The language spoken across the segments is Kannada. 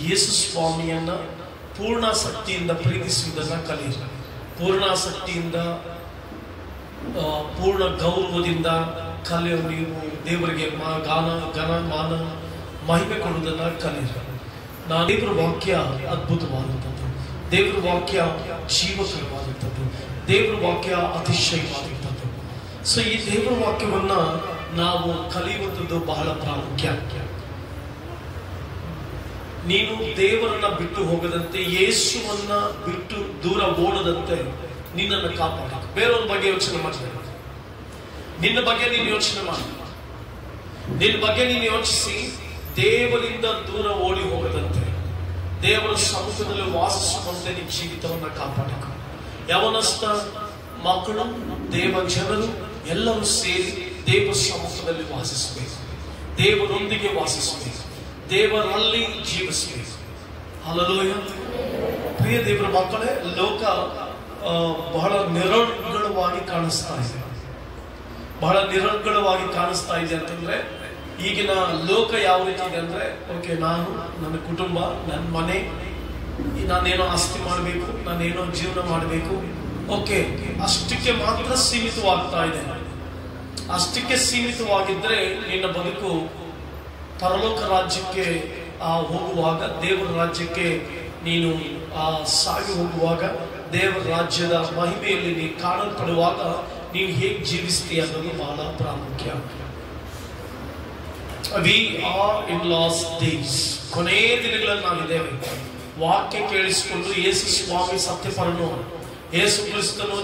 ಯೇಸು ಸ್ವಾಮಿಯನ್ನ ಪೂರ್ಣಾಸಕ್ತಿಯಿಂದ ಪ್ರೀತಿಸುವುದನ್ನ ಕಲಿಯಿರಿ. ಪೂರ್ಣಾಸಕ್ತಿಯಿಂದ ಪೂರ್ಣ ಗೌರವದಿಂದ ಕಲಿಯು. ನೀವು ದೇವರಿಗೆ ಘನ ಮಾನ ಮಹಿಮೆ ಕೊಡುವುದನ್ನ ಕಲಿಯಿರಿ. ದೇವರ ವಾಕ್ಯ ಅದ್ಭುತವಾದಂಥದ್ದು, ದೇವರ ವಾಕ್ಯ ಜೀವಕರವಾದಂಥದ್ದು, ದೇವರ ವಾಕ್ಯ ಅತಿಶಯವಾದಂಥದ್ದು. ಸೊ ಈ ದೇವರ ವಾಕ್ಯವನ್ನ ನಾವು ಕಲಿಯುವಂಥದ್ದು ಬಹಳ ಪ್ರಾಮುಖ್ಯ. ನೀನು ದೇವರನ್ನ ಬಿಟ್ಟು ಹೋಗದಂತೆ, ಯೇಸುವನ್ನ ಬಿಟ್ಟು ದೂರ ಓಡದಂತೆ ನಿನ್ನನ್ನು ಕಾಪಾಡ. ಬೇರೆಯವ್ರ ಬಗ್ಗೆ ಯೋಚನೆ ಮಾಡಬೇಕು. ನಿನ್ನ ಬಗ್ಗೆ ನೀನು ಯೋಚನೆ ಮಾಡ. ನಿನ್ನ ಬಗ್ಗೆ ನೀನು ಯೋಚಿಸಿ ದೇವರಿಂದ ದೂರ ಓಡಿ ಹೋಗದಂತೆ, ದೇವರ ಸಮ್ಮುಖದಲ್ಲಿ ವಾಸಿಸುವಂತೆ ನಿನ್ನ ಜೀವಿತವನ್ನ ಕಾಪಾಡಬೇಕು. ಯವನಸ್ಥ ಮಕ್ಕಳು, ದೇವ ಜನರು ಎಲ್ಲರೂ ಸೇರಿ ದೇವರ ಸಮ್ಮುಖದಲ್ಲಿ ವಾಸಿಸಬೇಕು, ದೇವರೊಂದಿಗೆ ವಾಸಿಸಬೇಕು, ದೇವರಲ್ಲಿ ಜೀವಿಸಬೇಕು. ಹಲ್ಲೆಲೂಯಾ. ಪ್ರಿಯ ದೇವರ ಮಕ್ಕಳೇ, ಲೋಕ ಬಹಳ ನಿರರ್ಗಳವಾಗಿ ಕಾಣಿಸ್ತಾ ಇದೆ. ಬಹಳ ನಿರರ್ಗಳವಾಗಿ ಕಾಣಿಸ್ತಾ ಇದೆ ಅಂತಂದ್ರೆ, ಈಗಿನ ಲೋಕ ಯಾವ ರೀತಿ ಇದೆ ಅಂದ್ರೆ, ಓಕೆ, ನಾನು, ನನ್ನ ಕುಟುಂಬ, ನನ್ನ ಮನೆ, ನಾನೇನೋ ಆಸ್ತಿ ಮಾಡಬೇಕು, ನಾನೇನೋ ಜೀವನ ಮಾಡಬೇಕು, ಓಕೆ, ಅಷ್ಟಕ್ಕೆ ಮಾತ್ರ ಸೀಮಿತವಾಗ್ತಾ ಇದೆ. ಅಷ್ಟಕ್ಕೆ ಸೀಮಿತವಾಗಿದ್ರೆ ನಿನ್ನ ಬದುಕು ಪರಲೋಕ ರಾಜ್ಯಕ್ಕೆ ಹೋಗುವಾಗ, ದೇವರ ರಾಜ್ಯಕ್ಕೆ ನೀನು ಸಾಗಿ ಹೋಗುವಾಗ, ದೇವರ ರಾಜ್ಯದ ಮಹಿಮೆಯಲ್ಲಿ ನೀನು ಕಾಣಲ್ಪಡುವಾಗ ನೀನು ಹೇಗೆ ಜೀವಿಸ್ತೀಯ ಅನ್ನೋದು ಬಹಳ ಪ್ರಾಮುಖ್ಯ. We are in last days. ಕೊನೆಯ ದಿನಗಳಲ್ಲಿ ನಾವಿದ್ದೇವೆ. ವಾಕ್ಯ ಕೇಳಿಸಿಕೊಂಡು ಯೇಸು ಸ್ವಾಮಿ ಸತ್ಯಪರನು, ಯೇಸು ಕ್ರಿಸ್ತನು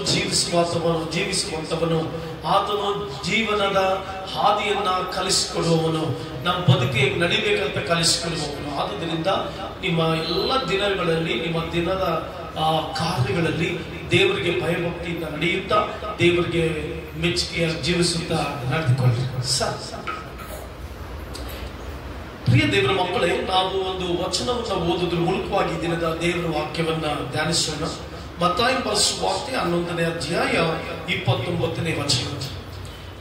ಜೀವಿಸುವಂತವನು, ಆತನು ಜೀವನದ ಹಾದಿಯನ್ನ ಕಲಿಸಿಕೊಡುವವನು, ನಮ್ಮ ಬದುಕಿಗೆ ನಡಿಬೇಕಂತ ಕಲಿಸಿಕೊಡುವವನು. ಆದುದರಿಂದ ನಿಮ್ಮ ಎಲ್ಲ ದಿನಗಳಲ್ಲಿ, ನಿಮ್ಮ ದಿನದ ಕಾರ್ಯಗಳಲ್ಲಿ ದೇವರಿಗೆ ಭಯಭಕ್ತಿಯಿಂದ ನಡೆಯುತ್ತಾ, ದೇವರಿಗೆ ಮೆಚ್ಚುಗೆಯ ಜೀವಿಸುತ್ತಾ ನಡೆದುಕೊಳ್ಳಿ. ಪ್ರಿಯ ದೇವರ ಮಕ್ಕಳೇ, ನಾವು ಒಂದು ವಚನವನ್ನು ಓದುವುದರ ಮೂಲಕವಾಗಿ ದಿನದ ದೇವರ ವಾಕ್ಯವನ್ನ ಧ್ಯಾನಿಸೋಣ. ಮತ್ತಾಯ ವಾರ್ತೆ 11ನೇ ಅಧ್ಯಾಯ 29ನೇ ವಚನ.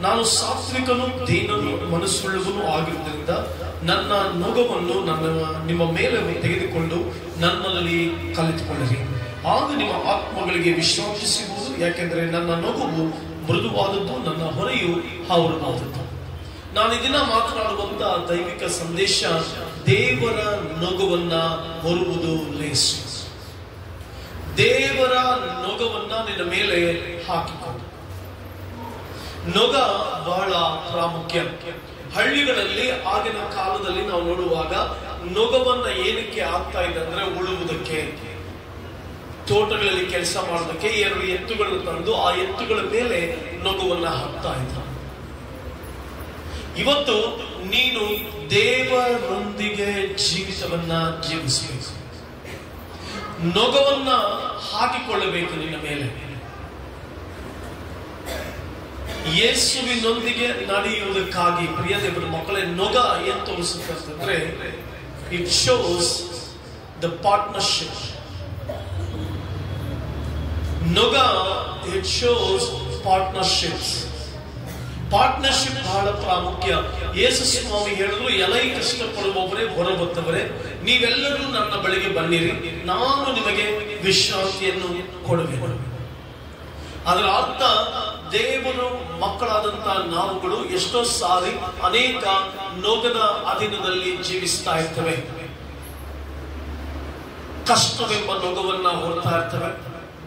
ನಾನು ಸಾತ್ವಿಕನು, ದೀನನು, ಮನಸ್ಸುಳ್ಳವನು ಆಗಿರುವುದರಿಂದ ನನ್ನ ನೊಗವನ್ನು ನಿಮ್ಮ ಮೇಲೆ ತೆಗೆದುಕೊಂಡು ನನ್ನಲ್ಲಿ ಕಲಿತುಕೊಳ್ಳಿರಿ. ಆಗ ನಿಮ್ಮ ಆತ್ಮಗಳಿಗೆ ವಿಶ್ರಾಂತಿ ಸಿಗುವುದು. ಯಾಕೆಂದರೆ ನನ್ನ ನೊಗವು ಮೃದುವಾದದ್ದು, ನನ್ನ ಹೊರೆಯು ಹಗುರವಾದದ್ದು. ನಾನು ಇದನ್ನ ಮಾತನಾಡುವಂತ ದೈವಿಕ ಸಂದೇಶ, ದೇವರ ನೊಗವನ್ನ ಹೊರುವುದು ಲೇಸು. ದೇವರ ನೊಗವನ್ನ ನಿನ್ನ ಮೇಲೆ ಹಾಕಿಕೊಂಡು. ನೊಗ ಬಹಳ ಪ್ರಾಮುಖ್ಯ. ಹಳ್ಳಿಗಳಲ್ಲಿ ಆಗಿನ ಕಾಲದಲ್ಲಿ ನಾವು ನೋಡುವಾಗ ನೊಗವನ್ನ ಏನಕ್ಕೆ ಆಗ್ತಾ ಇದೆ ಅಂದ್ರೆ, ಉಳುವುದಕ್ಕೆ, ತೋಟಗಳಲ್ಲಿ ಕೆಲಸ ಮಾಡೋದಕ್ಕೆ 2 ಎತ್ತುಗಳನ್ನು ತಂದು ಆ ಎತ್ತುಗಳ ಮೇಲೆ ನೊಗವನ್ನ ಹಾಕ್ತಾ ಇದ್ರು. ಇವತ್ತು ನೀನು ದೇವರೊಂದಿಗೆ ಜೀವಿತವನ್ನ ಜೀವಿಸಬೇಕು. ನೊಗವನ್ನ ಹಾಕಿಕೊಳ್ಳಬೇಕು ನಿನ್ನ ಮೇಲೆ. ಯೇಸುವಿನೊಂದಿಗೆ ನಡೆಯುವುದಕ್ಕಾಗಿ ಪ್ರಿಯ ದೇವರ ಮಕ್ಕಳೇ, ನೊಗ ಏನ್ ತೋರಿಸುತ್ತೆ ಅಂತಂದ್ರೆ, ಇಟ್ ಶೋಸ್ ದ ಪಾರ್ಟ್ನರ್ಶಿಪ್. ನೊಗ ಇಟ್ ಶೋಸ್ ಪಾರ್ಟ್ನರ್ಶಿಪ್ಸ್. ಪಾರ್ಟ್ನರ್ಶಿಪ್ ಬಹಳ ಪ್ರಾಮುಖ್ಯ. ಯೇಸು ಸ್ವಾಮಿ ಹೇಳಿದ್ರು, ಎಲೈ ಕಷ್ಟಪಡುವವರೇ, ಹೊರಬತ್ತವರೇ, ನೀವೆಲ್ಲರೂ ನನ್ನ ಬಳಿಗೆ ಬನ್ನಿರಿ, ನಾನು ನಿಮಗೆ ವಿಶ್ರಾಂತಿಯನ್ನು ಕೊಡುವೆನು. ಅದರ ಅರ್ಥ, ದೇವರು ಮಕ್ಕಳಾದಂತಹ ನಾವುಗಳು ಎಷ್ಟೋ ಸಾರಿ ಅನೇಕ ನೊಗದ ಅಧೀನದಲ್ಲಿ ಜೀವಿಸ್ತಾ ಇರ್ತವೆ. ಕಷ್ಟವೆಂಬ ನೊಗವನ್ನ ಹೊರ್ತಾ ಇರ್ತವೆ,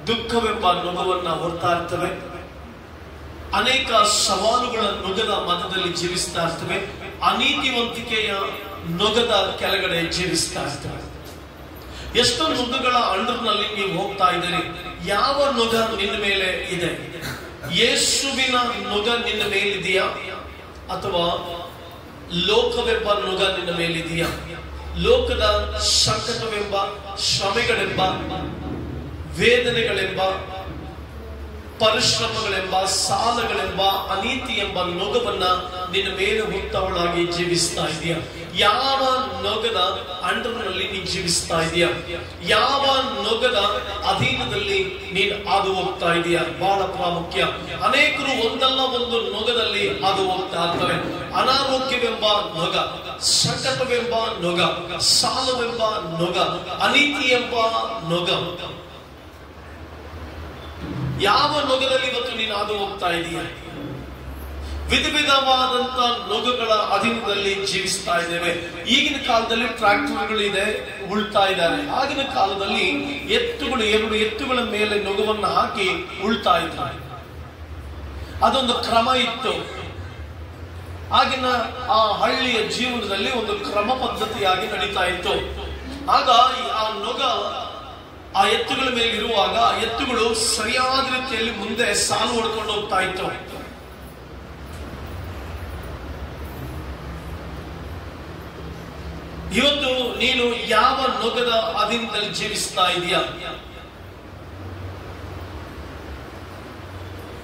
ದುಃಖವೆಂಬ ನೊಗವನ್ನ ಹೊರ್ತಾ ಇರ್ತವೆ, ಅನೇಕ ಸವಾಲುಗಳ ನೊಗದ ಮಧ್ಯದಲ್ಲಿ ಜೀವಿಸ್ತಾ ಇರ್ತವೆ, ಅನೀತಿವಂತಿಕೆಯ ನೊಗದ ಕೆಳಗಡೆ ಜೀವಿಸ್ತಾ ಇರ್ತವೆ. ಎಷ್ಟೋ ನೊಗಗಳ ಅಂಡರ್ನಲ್ಲಿ ನೀವು ಹೋಗ್ತಾ ಇದ್ದೀರಿ. ಯಾವ ನೊಗ ನಿನ್ನ ಮೇಲೆ ಇದೆ? ಯೇಸುವಿನ ನೊಗ ನಿನ್ನ ಮೇಲಿದೆಯಾ, ಅಥವಾ ಲೋಕವೆಂಬ ನೊಗ ನಿನ್ನ ಮೇಲಿದೆಯಾ? ಲೋಕದ ಸಂಕಟವೆಂಬ, ಶ್ರಮೆಗಳೆಂಬ, ವೇದನೆಗಳೆಂಬ, ಪರಿಶ್ರಮಗಳೆಂಬ, ಸಾಲಗಳೆಂಬ, ಅನೀತಿ ಎಂಬ ನೊಗವನ್ನ ನಿನ್ನ ಮೇಲೆ ಹೊತ್ತವಳಾಗಿ ಜೀವಿಸ್ತಾ ಇದೆಯಾ? ಯಾವ ನೊಗದ ಅಂಡರ್ನಲ್ಲಿ ನೀನು ಜೀವಿಸ್ತಾ ಇದೆಯಾ? ಯಾವ ನೊಗದ ಅಧೀನದಲ್ಲಿ ನೀನು ಹಾದು ಹೋಗ್ತಾ ಇದೆಯಾ? ಬಹಳ ಪ್ರಾಮುಖ್ಯ. ಅನೇಕರು ಒಂದಲ್ಲ ಒಂದು ನೊಗದಲ್ಲಿ ಹಾದು ಹೋಗ್ತಾ ಇರ್ತಾರೆ. ಅನಾರೋಗ್ಯವೆಂಬ ನೊಗ, ಸಂಕಟವೆಂಬ ನೊಗ, ಸಾಲವೆಂಬ ನೊಗ, ಅನೀತಿ ಎಂಬ ನೊಗ. ಯಾವ ನೊಗದಲ್ಲಿ ಇವತ್ತು ನೀನು ಹಾದು ಹೋಗ್ತಾ ಇದೀಯ? ವಿಧ ವಿಧವಾದಂತ ನೊಗಗಳ ಅಧೀನದಲ್ಲಿ ಜೀವಿಸ್ತಾ ಇದ್ದೇವೆ. ಈಗಿನ ಕಾಲದಲ್ಲಿ ಟ್ರಾಕ್ಟರ್ಗಳಿದೆ, ಉಳ್ತಾ ಇದ್ದಾರೆ. ಆಗಿನ ಕಾಲದಲ್ಲಿ ಎತ್ತುಗಳು, 2 ಎತ್ತುಗಳ ಮೇಲೆ ನೊಗವನ್ನು ಹಾಕಿ ಉಳ್ತಾ ಇದ್ದಾರೆ. ಅದೊಂದು ಕ್ರಮ ಇತ್ತು. ಆಗಿನ ಆ ಹಳ್ಳಿಯ ಜೀವನದಲ್ಲಿ ಒಂದು ಕ್ರಮ ಪದ್ಧತಿಯಾಗಿ ನಡೀತಾ ಇತ್ತು. ಆಗ ಆ ನೊಗ ಆ ಎತ್ತುಗಳ ಮೇಲೆ ಇರುವಾಗ ಆ ಎತ್ತುಗಳು ಸರಿಯಾದ ರೀತಿಯಲ್ಲಿ ಮುಂದೆ ಸಾಲು ಹೊಡ್ಕೊಂಡು ಹೋಗ್ತಾ ಇತ್ತು. ಇವತ್ತು ನೀನು ಯಾವ ನೊಗದ ಅಧೀನದಲ್ಲಿ ಜೀವಿಸ್ತಾ ಇದೆಯಾ?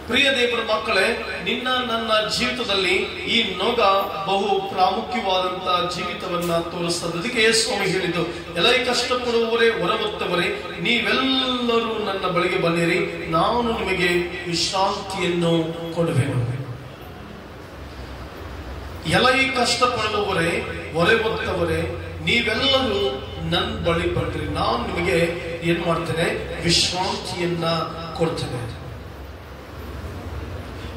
ಪ್ರಿಯ ದೇವರ ಮಕ್ಕಳೇ, ನಿನ್ನ ನನ್ನ ಜೀವಿತದಲ್ಲಿ ಈ ನೊಗ ಬಹು ಪ್ರಾಮುಖ್ಯವಾದಂತಹ ಜೀವಿತವನ್ನ ತೋರಿಸ್ತದೆ. ಅದಕ್ಕೆ ಸ್ವಾಮಿ ಹೇಳಿದ್ದು, ಎಲ್ಲ ಕಷ್ಟಪಡುವವರೇ, ಹೊರಬರ್ತವರೇ, ನೀವೆಲ್ಲರೂ ನನ್ನ ಬಳಿಗೆ ಬನ್ನಿರಿ, ನಾನು ನಿಮಗೆ ವಿಶ್ರಾಂತಿಯನ್ನು ಕೊಡುವೆನು. ಎಲ್ಲ ಕಷ್ಟಪಡುವವರೇ, ಹೊರಬರ್ತವರೇ, ನೀವೆಲ್ಲರೂ ನನ್ನ ಬಳಿ ಬನ್ನಿರಿ, ನಾನು ನಿಮಗೆ ಏನ್ ಮಾಡ್ತೇನೆ? ವಿಶ್ರಾಂತಿಯನ್ನ ಕೊಡ್ತೇನೆ.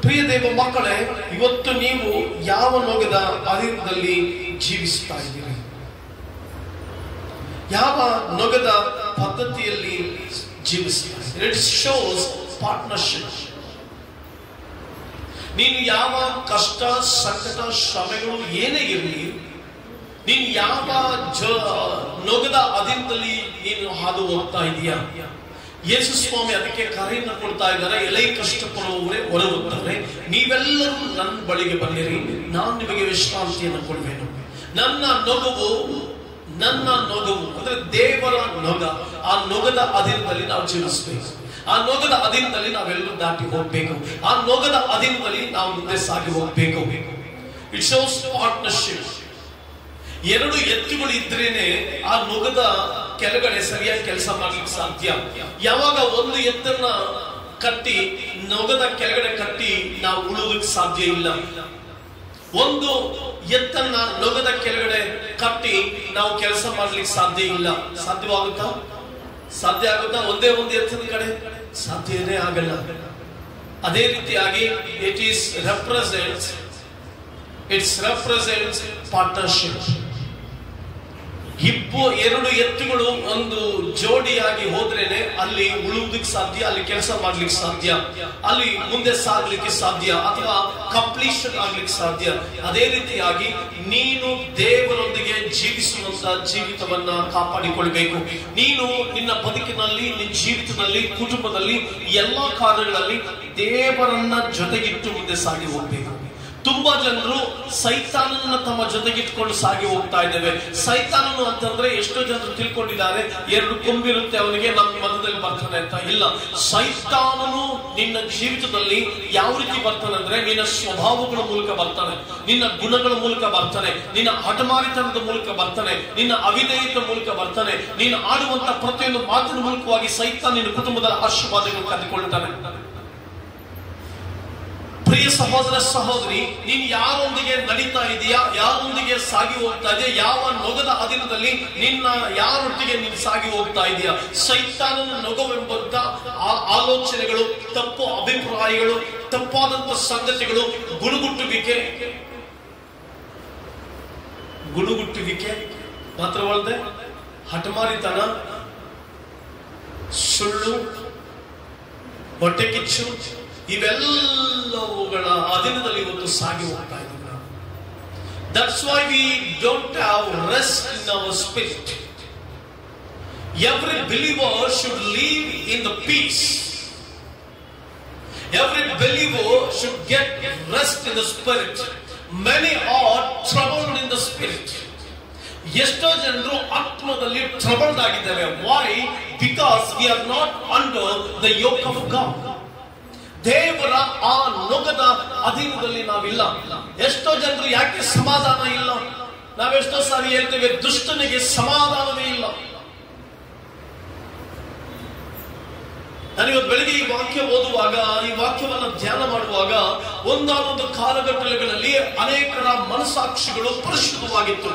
ಪ್ರಿಯ ದೇವ ಮಕ್ಕಳೇ, ಇವತ್ತು ನೀವು ಯಾವ ನೊಗದ ಅಧೀನದಲ್ಲಿ ಜೀವಿಸ್ತಾ ಇದ್ದೀರಿ? ಯಾವ ನೊಗದ ಪದ್ಧತಿಯಲ್ಲಿ ಜೀವಿಸ್ತಾ ಇದ್ದೀರಿ? It shows partnership. ನೀನು ಯಾವ ಕಷ್ಟ, ಸಂಕಟ, ಶ್ರಮೆಗಳು ಏನೇ ಇರಲಿ, ನೀನು ಯಾವ ನೊಗದ ಅಧೀನದಲ್ಲಿ ನೀನು ಹಾದು ಹೋಗ್ತಾ ಇದೀಯಾ? ಯೇಸು ಸ್ವಾಮಿ ಅದಕ್ಕೆ ಕರೆಯನ್ನು ಕೊಡ್ತಾ ಇದ್ದಾರೆ. ಎಲೆ ಕಷ್ಟಪಡುವವರೇ, ಹೊರಬರ್ತವರೇ, ನೀವೆಲ್ಲರೂ ನನ್ನ ಬಳಿಗೆ ಬನ್ನಿರಿ, ನಾನು ನಿಮಗೆ ವಿಶ್ರಾಂತಿಯನ್ನು ಕೊಡುವೆನು. ನನ್ನ ನೊಗವು ಅಂದ್ರೆ ದೇವರ ನೊಗ, ಆ ನೊಗದ ಅಧೀನದಲ್ಲಿ ನಾವು ಜೀವಿಸಬೇಕು. ಆ ನೊಗದ ಅಧೀನದಲ್ಲಿ ನಾವೆಲ್ಲರೂ ದಾಟಿ ಹೋಗ್ಬೇಕು. ಆ ನೊಗದ ಅಧೀನದಲ್ಲಿ ನಾವು ಮುಂದೆ ಸಾಗಿ ಹೋಗ್ಬೇಕು. It shows partnership. 2 ಎತ್ತುಗಳು ಇದ್ರೇನೆ ಆ ನೊಗದ ಕೆಳಗಡೆ ಸರಿಯಾಗಿ ಕೆಲಸ ಮಾಡ್ಲಿಕ್ಕೆ ಸಾಧ್ಯ. ಯಾವಾಗ ಒಂದು ಎತ್ತನ್ನ ಕಟ್ಟಿ ನೊಗದ ಕೆಳಗಡೆ ಕಟ್ಟಿ ನಾವು ಉಳುವುದಕ್ಕೆ ಸಾಧ್ಯ ಇಲ್ಲ. ಒಂದು ಎತ್ತನ್ನ ನೊಗದ ಕೆಳಗಡೆ ಕಟ್ಟಿ ನಾವು ಕೆಲಸ ಮಾಡ್ಲಿಕ್ಕೆ ಸಾಧ್ಯ ಇಲ್ಲ. ಸಾಧ್ಯವಾಗುತ್ತಾ? ಸಾಧ್ಯ ಆಗುತ್ತಾ? ಒಂದೇ ಒಂದು ಎತ್ತದ ಕಡೆ ಸಾಧ್ಯನೇ ಆಗಲ್ಲ. ಅದೇ ರೀತಿಯಾಗಿ ಇಟ್ಸ್ ರೆಪ್ರೆಸೆಂಟ್ಸ್ ಪಾರ್ಟ್ನರ್ಶಿಪ್. 2 ಎತ್ತುಗಳು ಒಂದು ಜೋಡಿಯಾಗಿ ಹೋದ್ರೇನೆ ಅಲ್ಲಿ ಉಳುವುದಕ್ಕೆ ಸಾಧ್ಯ, ಅಲ್ಲಿ ಕೆಲಸ ಮಾಡ್ಲಿಕ್ಕೆ ಸಾಧ್ಯ, ಅಲ್ಲಿ ಮುಂದೆ ಸಾಗ್ಲಿಕ್ಕೆ ಸಾಧ್ಯ, ಅಥವಾ ಕಂಪ್ಲೀಷನ್ ಆಗ್ಲಿಕ್ಕೆ ಸಾಧ್ಯ. ಅದೇ ರೀತಿಯಾಗಿ ನೀನು ದೇವರೊಂದಿಗೆ ಜೀವಿಸುವಂತ ಜೀವಿತವನ್ನ ಕಾಪಾಡಿಕೊಳ್ಬೇಕು. ನೀನು ನಿನ್ನ ಬದುಕಿನಲ್ಲಿ, ನಿನ್ನ ಜೀವಿತದಲ್ಲಿ, ಕುಟುಂಬದಲ್ಲಿ, ಎಲ್ಲಾ ಕಾರ್ಯಗಳಲ್ಲಿ ದೇವರನ್ನ ಜೊತೆಗಿಟ್ಟು ಮುಂದೆ ಸಾಗಿ ಹೋಗ್ಬೇಕು. ತುಂಬಾ ಜನರು ಸೈತಾನನ್ನ ತಮ್ಮ ಜೊತೆಗಿಟ್ಕೊಂಡು ಸಾಗಿ ಹೋಗ್ತಾ ಇದ್ದೇವೆ. ಸೈತಾನನು ಅಂತಂದ್ರೆ ಎಷ್ಟೋ ಜನರು ತಿಳ್ಕೊಂಡಿದ್ದಾರೆ, 2 ಕೊಂಬಿರುತ್ತೆ ಅವನಿಗೆ, ನಮ್ಮ ಮನದಲ್ಲಿ ಬರ್ತಾನೆ ಅಂತ. ಇಲ್ಲ, ಸೈತಾನನು ನಿನ್ನ ಜೀವಿತದಲ್ಲಿ ಯಾವ ರೀತಿ ಬರ್ತಾನೆ ಅಂದ್ರೆ ನಿನ್ನ ಸ್ವಭಾವಗಳ ಮೂಲಕ ಬರ್ತಾನೆ, ನಿನ್ನ ಗುಣಗಳ ಮೂಲಕ ಬರ್ತಾನೆ, ನಿನ್ನ ಹಠಮಾರಿತನದ ಮೂಲಕ ಬರ್ತಾನೆ, ನಿನ್ನ ಅವಿಧೇಯತೆ ಮೂಲಕ ಬರ್ತಾನೆ, ನೀನು ಆಡುವಂತ ಪ್ರತಿಯೊಂದು ಮಾತಿನ ಮೂಲಕವಾಗಿ ಸೈತಾನ ನಿನ್ನ ಕುಟುಂಬದ ಆಶೀರ್ವಾದಗಳು ಕದ್ದುಕೊಳ್ತಾನೆ. ಪ್ರಿಯ ಸಹೋದರ ಸಹೋದರಿ, ನೀನು ಯಾರೊಂದಿಗೆ ನಡೀತಾ ಇದೆಯಾ? ಯಾರೊಂದಿಗೆ ಸಾಗಿ ಹೋಗ್ತಾ ಇದೆಯಾ? ಯಾವ ನೊಗದ ಅಧೀನದಲ್ಲಿ ಯಾರೊಟ್ಟಿಗೆ ನೀನು ಸಾಗಿ ಹೋಗ್ತಾ ಇದೆಯಾ? ಸೈತಾನನ ನೊಗವೆಂಬಂತ ಆಲೋಚನೆಗಳು, ತಪ್ಪು ಅಭಿಪ್ರಾಯಗಳು, ತಪ್ಪಾದಂತ ಸಂಗತಿಗಳು, ಗುಣಗುಟ್ಟುವಿಕೆ ಮಾತ್ರವಲ್ಲದೆ ಹಠಮಾರಿತನ, ಸುಳ್ಳು, ಹೊಟ್ಟೆ ಕಿಚ್ಚು, ಇವೆಲ್ಲವುಗಳ ಅಧೀನದಲ್ಲಿ ಇವತ್ತು ಸಾಗಿ ಹೋಗ್ತಾ ಇದ್ದೀವಿ. That's why we don't have rest in our spirit. Every believer should live in the peace. Every believer should get rest in the spirit. Many are troubled in the spirit. ಎಷ್ಟೋ ಜನರು ಆತ್ಮದಲ್ಲಿ troubled ಆಗಿದ್ದಾರೆ. Why? Because we are not under the yoke of God. ದೇವರ ಆ ನೊಗದ ಅಧೀನದಲ್ಲಿ ನಾವಿಲ್ಲ. ಎಷ್ಟೋ ಜನರು ಯಾಕೆ ಸಮಾಧಾನ ಇಲ್ಲ? ನಾವೆಷ್ಟೋ ಸಾರಿ ಹೇಳ್ತೇವೆ, ದುಷ್ಟನಿಗೆ ಸಮಾಧಾನವೇ ಇಲ್ಲ. ನಾನಿವತ್ತು ಬೆಳಗ್ಗೆ ಈ ವಾಕ್ಯ ಓದುವಾಗ, ಈ ವಾಕ್ಯವನ್ನು ಧ್ಯಾನ ಮಾಡುವಾಗ, ಒಂದಾನೊಂದು ಕಾಲಘಟ್ಟಗಳಲ್ಲಿ ಅನೇಕರ ಮನಸ್ಸಾಕ್ಷಿಗಳು ಪರಿಶುದ್ಧವಾಗಿತ್ತು,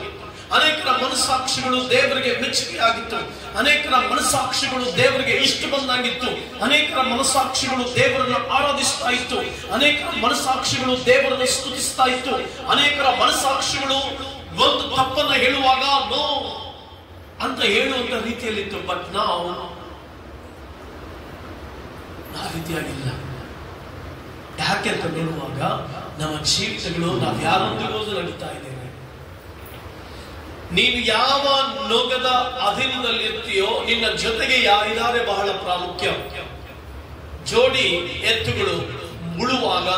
ಅನೇಕರ ಮನಸ್ಸಾಕ್ಷಿಗಳು ದೇವರಿಗೆ ಮೆಚ್ಚುಗೆಯಾಗಿತ್ತು, ಅನೇಕರ ಮನಸ್ಸಾಕ್ಷಿಗಳು ದೇವರಿಗೆ ಇಷ್ಟ ಬಂದಾಗಿತ್ತು, ಅನೇಕರ ಮನಸ್ಸಾಕ್ಷಿಗಳು ದೇವರನ್ನು ಆರಾಧಿಸ್ತಾ ಇತ್ತು, ಅನೇಕರ ಮನಸ್ಸಾಕ್ಷಿಗಳು ದೇವರನ್ನು ಸ್ತುತಿಸ್ತಾ ಇತ್ತು, ಅನೇಕರ ಮನಸ್ಸಾಕ್ಷಿಗಳು ಒಂದು ತಪ್ಪನ್ನ ಹೇಳುವಾಗ ನೋ ಅಂತ ಹೇಳುವಂತ ರೀತಿಯಲ್ಲಿತ್ತು. ಬಟ್ ನಾವು ಆ ರೀತಿಯಾಗಿಲ್ಲ. ಯಾಕೆ ಅಂತ ನೋಡುವಾಗ ನಮ್ಮ ಜೀವಿತಗಳು ನಾವು ಯಾರೊಂದಿಗೂ ನಡೀತಾ ಇದ್ದೇವೆ. ನೀನು ಯಾವ ನೊಗದ ಅಧೀನದಲ್ಲಿ ಇರ್ತೀಯೋ ನಿನ್ನ ಜೊತೆಗೆ ಯಾರಿದ್ದಾರೆ ಬಹಳ ಪ್ರಾಮುಖ್ಯ. ಜೋಡಿ ಎತ್ತುಗಳು ಮುಳುವಾಗ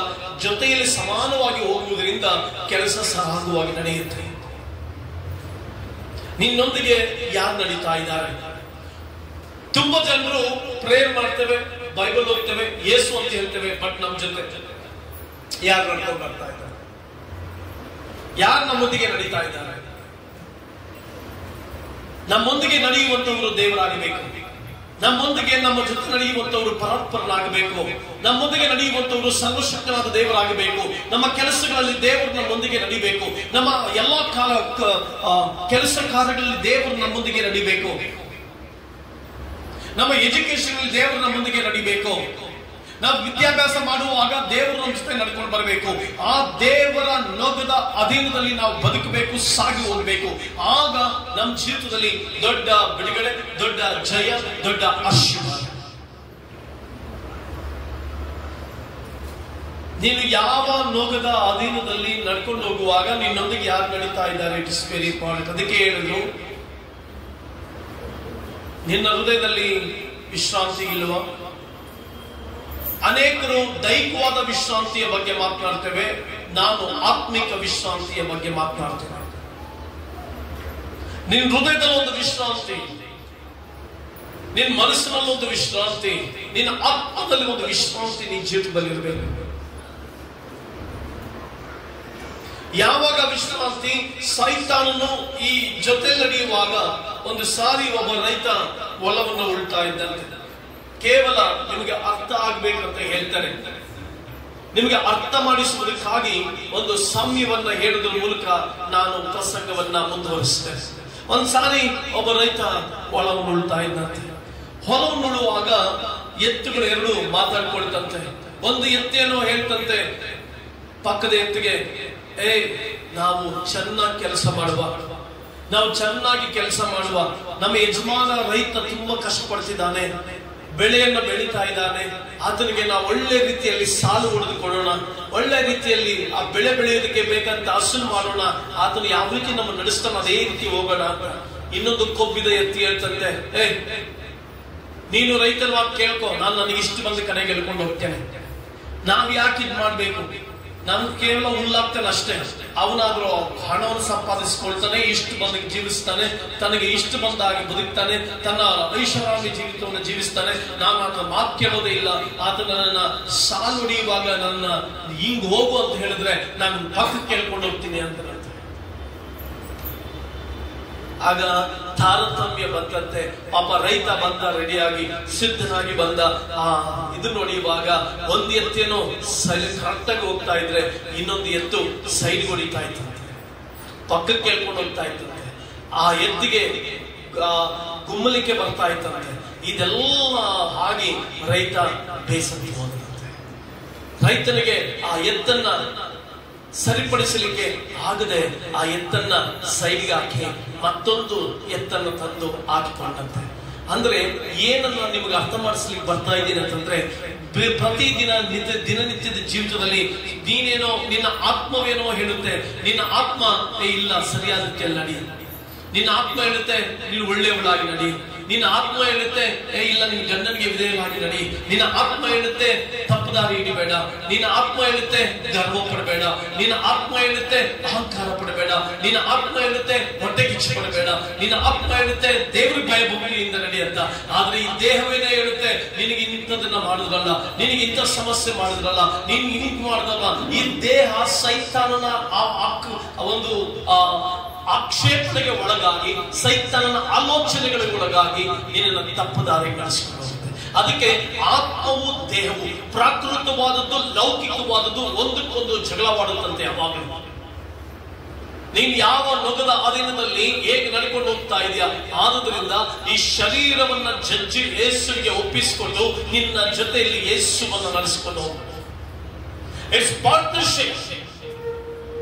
ಜೊತೆಯಲ್ಲಿ ಸಮಾನವಾಗಿ ಹೋಗುವುದರಿಂದ ಕೆಲಸ ಸರಾಗವಾಗಿ ನಡೆಯುತ್ತೆ. ನಿನ್ನೊಂದಿಗೆ ಯಾರು ನಡೀತಾ ಇದ್ದಾರೆ? ತುಂಬಾ ಜನರು ಪ್ರೇಯರ್ ಮಾಡ್ತೇವೆ, ಬೈಬಲ್ ಓದ್ತೇವೆ, ಯೇಸು ಅಂತ ಹೇಳ್ತೇವೆ, ಬಟ್ ನಮ್ಮ ಜೊತೆ ಯಾರು ನಡ್ಕೊಂಡು ಬರ್ತಾ ಇದ್ದಾರೆ? ಯಾರು ನಮ್ಮೊಂದಿಗೆ ನಡೀತಾ ಇದ್ದಾರೆ? ನಮ್ಮೊಂದಿಗೆ ನಡೆಯುವಂತವರು ದೇವರಾಗಬೇಕು. ನಮ್ಮೊಂದಿಗೆ ನಮ್ಮ ಜೊತೆ ನಡೆಯುವಂತವರು ಪರಾತ್ಪರನಾಗಬೇಕು. ನಮ್ಮೊಂದಿಗೆ ನಡೆಯುವಂತವರು ಸರ್ವಶಕ್ತನಾದ ದೇವರಾಗಬೇಕು. ನಮ್ಮ ಕೆಲಸಗಳಲ್ಲಿ ದೇವರು ನಮ್ಮೊಂದಿಗೆ ನಡಿಬೇಕು. ನಮ್ಮ ಎಲ್ಲಾ ಕೆಲಸ ಕಾರ್ಯಗಳಲ್ಲಿ ದೇವರು ನಮ್ಮೊಂದಿಗೆ ನಡಿಬೇಕು. ನಮ್ಮ ಎಜುಕೇಶನ್ ಅಲ್ಲಿ ದೇವರು ನಮ್ಮೊಂದಿಗೆ ನಡಿಬೇಕು. ನಾವು ವಿದ್ಯಾಭ್ಯಾಸ ಮಾಡುವಾಗ ದೇವರು ನಮ್ಮ ಜೊತೆ ನಡ್ಕೊಂಡು ಬರಬೇಕು. ಆ ದೇವರ ನೊಗದ ಅಧೀನದಲ್ಲಿ ನಾವು ಬದುಕಬೇಕು, ಸಾಗಿ ಹೋಗಬೇಕು. ಆಗ ನಮ್ಮ ಜೀವಿತದಲ್ಲಿ ದೊಡ್ಡ ಬಿಡುಗಡೆ, ದೊಡ್ಡ ಜಯ, ದೊಡ್ಡ ಆಶೀರ್ವಾದ. ನೀನು ಯಾವ ನೊಗದ ಅಧೀನದಲ್ಲಿ ನಡ್ಕೊಂಡು ಹೋಗುವಾಗ ನಿನ್ನೊಂದಿಗೆ ಯಾರು ನಡೀತಾ ಇದ್ದಾರೆ, ಇಟ್ ಇಸ್ ವೆರಿ ಇಂಪಾರ್ಟೆಂಟ್. ಅದಕ್ಕೆ ಹೇಳಿದ್ರು, ನಿನ್ನ ಹೃದಯದಲ್ಲಿ ವಿಶ್ರಾಂತಿ ಇಲ್ವಾ? ಅನೇಕರು ದೈಹಿಕವಾದ ವಿಶ್ರಾಂತಿಯ ಬಗ್ಗೆ ಮಾತನಾಡ್ತೇವೆ, ನಾನು ಆತ್ಮಿಕ ವಿಶ್ರಾಂತಿಯ ಬಗ್ಗೆ ಮಾತನಾಡ್ತೇನೆ. ನಿನ್ನ ಹೃದಯದಲ್ಲಿ ಒಂದು ವಿಶ್ರಾಂತಿ, ನಿನ್ನ ಮನಸ್ಸಿನಲ್ಲಿ ಒಂದು ವಿಶ್ರಾಂತಿ, ನಿನ್ನ ಆತ್ಮದಲ್ಲಿ ಒಂದು ವಿಶ್ರಾಂತಿ ನಿನ್ನ ಜೀವಿತದಲ್ಲಿ ಇರಬೇಕು. ಯಾವಾಗ ವಿಶ್ರಾಂತಿ? ಸೈತಾನನು ಈ ಜೊತೆ ನಡೆಯುವಾಗ ಒಂದು ಸಾರಿ ಒಬ್ಬ ರೈತ ಹೊಲವನ್ನು ಉಳ್ತಾ ಇದ್ದಂತೆ. ಕೇವಲ ನಿಮಗೆ ಅರ್ಥ ಆಗ್ಬೇಕಂತ ಹೇಳ್ತಾರೆ. ನಿಮಗೆ ಅರ್ಥ ಮಾಡಿಸುವುದಕ್ಕಾಗಿ ಒಂದು ಸಾಮ್ಯವನ್ನ ಹೇಳುವುದರ ಮೂಲಕ ನಾನು ಪ್ರಸಂಗವನ್ನ ಮುಂದುವರಿಸ್ತೇನೆ. ಒಂದ್ಸಾರಿ ಒಬ್ಬ ರೈತ ಹೊಲವನ್ನು ಉಳ್ತಾ ಇದ್ದಂತೆ. ಹೊಲವನ್ನು ಉಳುವಾಗ ಎತ್ತುಗಳು ಎರಡು ಮಾತಾಡ್ಕೊಳ್ತಂತೆ. ಒಂದು ಎತ್ತೇನೋ ಹೇಳ್ತಂತೆ ಪಕ್ಕದ ಎತ್ತಿಗೆ, ನಾವು ಚೆನ್ನಾಗಿ ಕೆಲಸ ಮಾಡುವ, ನಾವು ಚೆನ್ನಾಗಿ ಕೆಲಸ ಮಾಡುವ, ನಮ್ಮ ಯಜಮಾನ ರೈತ ತುಂಬಾ ಕಷ್ಟಪಡ್ತಿದ್ದಾನೆ, ಬೆಳೆಯನ್ನ ಬೆಳೀತಾ ಇದ್ದಾನೆ, ಆತನಿಗೆ ನಾವು ಒಳ್ಳೆ ರೀತಿಯಲ್ಲಿ ಸಾಲು ಹೊಡೆದುಕೊಳ್ಳೋಣ, ಒಳ್ಳೆ ರೀತಿಯಲ್ಲಿ ಆ ಬೆಳೆ ಬೆಳೆಯೋದಕ್ಕೆ ಬೇಕಂತ ಹಸನು ಮಾಡೋಣ, ಆತನು ಯಾವ ರೀತಿ ನಮ್ಮ ನಡೆಸ್ತಾನೆ ಅದೇ ರೀತಿ ಹೋಗೋಣ ಅಂತ. ಇನ್ನೊಂದು ಕೊಬ್ಬಿದ ಎತ್ತಿ ಹೇಳ್ತಂತೆ, ನೀನು ರೈತರ ಮಾತು ಕೇಳ್ಕೊ, ನಾನು ನನಗೆ ಇಷ್ಟು ಬಂದು ಕನೆಗೆ ಹೇಳ್ಕೊಂಡು ಹೋಗ್ತೇನೆ. ನಾವ್ ಯಾಕೆ ಇದ್ ಮಾಡ್ಬೇಕು? ನಮ್ಗೆ ಕೇವಲ ಹುಲ್ಲಾಗ್ತಾನೆ ಅಷ್ಟೇ. ಅವನಾದ್ರೂ ಹಣವನ್ನು ಸಂಪಾದಿಸಿಕೊಳ್ತಾನೆ, ಇಷ್ಟು ಬಂದ ಜೀವಿಸ್ತಾನೆ, ತನಗೆ ಇಷ್ಟು ಬಂದಾಗಿ ಬದುಕ್ತಾನೆ, ತನ್ನ ಐಷಾರಾಮಿ ಜೀವಿತವನ್ನು ಜೀವಿಸ್ತಾನೆ. ನಾನು ಆತನ ಮಾತು ಕೇಳೋದೇ ಇಲ್ಲ. ಆತ ನನ್ನ ಸಾಲು ಹೊಡೆಯುವಾಗ ನನ್ನ ಹಿಂಗ್ ಹೋಗು ಅಂತ ಹೇಳಿದ್ರೆ ನಾನು ಪಕ್ಕಕ್ಕೆ ಕೇಳ್ಕೊಂಡು ಹೋಗ್ತೀನಿ ಅಂತ. ಆಗ ತಾರತಮ್ಯ ಬಂದಂತೆ ಪಾಪ ರೈತ ಬಂದ, ರೆಡಿಯಾಗಿ ಸಿದ್ಧನಾಗಿ ಬಂದ. ಇದನ್ನು ಹೊಡೆಯುವಾಗ ಒಂದು ಎತ್ತೇನೋ ಕರೆಕ್ಟ್ ಆಗಿ ಹೋಗ್ತಾ ಇದ್ರೆ ಇನ್ನೊಂದು ಎತ್ತು ಸೈಡ್ ಹೊಡಿತಾ ಇತ್ತಂತೆ, ಪಕ್ಕಕ್ಕೆ ಕೇಳ್ಕೊಂಡು ಹೋಗ್ತಾ ಇತ್ತಂತೆ. ಆ ಎತ್ತಿಗೆ ಗುಮ್ಮಲಿಕ್ಕೆ ಬರ್ತಾ ಇತ್ತಂತೆ. ಇದೆಲ್ಲ ಆಗಿ ರೈತ ಬೇಸತ್ತು ಹೋದಂತೆ. ರೈತನಿಗೆ ಆ ಎತ್ತನ್ನ ಸರಿಪಡಿಸಲಿಕ್ಕೆ ಆಗದೆ ಆ ಎತ್ತನ್ನ ಸೈಡ್ಗೆ ಹಾಕಿ ಮತ್ತೊಂದು ಎತ್ತನ್ನು ತಂದು ಹಾಕಿಕೊಂಡಂತೆ. ಅಂದ್ರೆ ಏನನ್ನ ನಿಮಗೆ ಅರ್ಥ ಮಾಡಿಸ್ಲಿಕ್ಕೆ ಬರ್ತಾ ಇದ್ದೀನಿ ಅಂತಂದ್ರೆ, ಪ್ರತಿದಿನ ದಿನನಿತ್ಯದ ಜೀವಿತದಲ್ಲಿ ನೀನೇನೋ ನಿನ್ನ ಆತ್ಮವೇನೋ ಹೇಳುತ್ತೆ, ನಿನ್ನ ಆತ್ಮ ಇಲ್ಲ ಸರಿಯಾದ ರೀತಿಯಲ್ಲಿ ನಡಿ, ನಿನ್ನ ಆತ್ಮ ಹೇಳುತ್ತೆ ನೀನು ಒಳ್ಳೆಯವಳಾಗಿ ನಡಿ, ನಿನ್ನ ಆತ್ಮ ಹೇಳುತ್ತೆ ಇಲ್ಲ ನಿನ್ನ ಗಂಡನಿಗೆ ವಿಧೇಯವಾಗಿ ನಡಿ, ನಿನ್ನ ಆತ್ಮ ಹೇಳುತ್ತೆ ತಪ್ಪುದಾರಿ ಹಿಡಿಬೇಡ, ನಿನ್ನ ಆತ್ಮ ಹೇಳುತ್ತೆ ಗರ್ವ ಪಡಬೇಡ, ನಿನ್ನ ಆತ್ಮ ಹೇಳುತ್ತೆ ಅಹಂಕಾರ ಪಡಬೇಡ, ನಿನ್ನ ಆತ್ಮ ಹೇಳುತ್ತೆ ಹೊಟ್ಟೆ ಕಿಚ್ಚು ಪಡಬೇಡ, ನಿನ್ನ ಆತ್ಮ ಹೇಳುತ್ತೆ ದೇವ್ರ ಭಯ ಭಕ್ತಿಯಿಂದ ನಡಿ ಅಂತ. ಆದ್ರೆ ಈ ದೇಹವೇನೇ ಹೇಳುತ್ತೆ ನಿನಗೆ ಇಂಥದನ್ನ ಮಾಡುದ್ರಲ್ಲ, ನಿನಗೆ ಇಂಥ ಸಮಸ್ಯೆ ಮಾಡಿದ್ರಲ್ಲ, ನೀನ್ ಇಂಥ ಮಾಡಿದಲ್ಲ. ಈ ದೇಹ ಸೈತಾನನ ಒಂದು ಆಕ್ಷೇಪಣೆಗೆ ಒಳಗಾಗಿ, ಸೈತಾನನ ಆಲೋಚನೆಗಳಿಗೆ ಒಳಗಾಗಿ ನಿನ್ನನ್ನು ತಪ್ಪು ದಾರಿಗೆ ನಡೆಸಿಕೊಂಡು ಹೋಗುತ್ತೆ. ಅದಕ್ಕೆ ಆತ್ಮವು ದೇಹವು, ಪ್ರಾಕೃತವಾದದ್ದು ಲೌಕಿಕವಾದದ್ದು ಒಂದಕ್ಕೊಂದು ಜಗಳವಾಡುತ್ತಂತೆ ಯಾವಾಗಲೂ. ನೀನು ಯಾವ ನೊಗದ ಅಧೀನದಲ್ಲಿ ಹೇಗೆ ನಡ್ಕೊಂಡು ಹೋಗ್ತಾ ಇದೆಯಾ? ಆದುದರಿಂದ ಈ ಶರೀರವನ್ನ ಜಜ್ಜಿ ಯೇಸುವಿಗೆ ಒಪ್ಪಿಸಿಕೊಂಡು ನಿನ್ನ ಜೊತೆಯಲ್ಲಿ ಯೇಸುವನ್ನು ನಡೆಸಿಕೊಂಡು ಹೋಗು. It's partnership.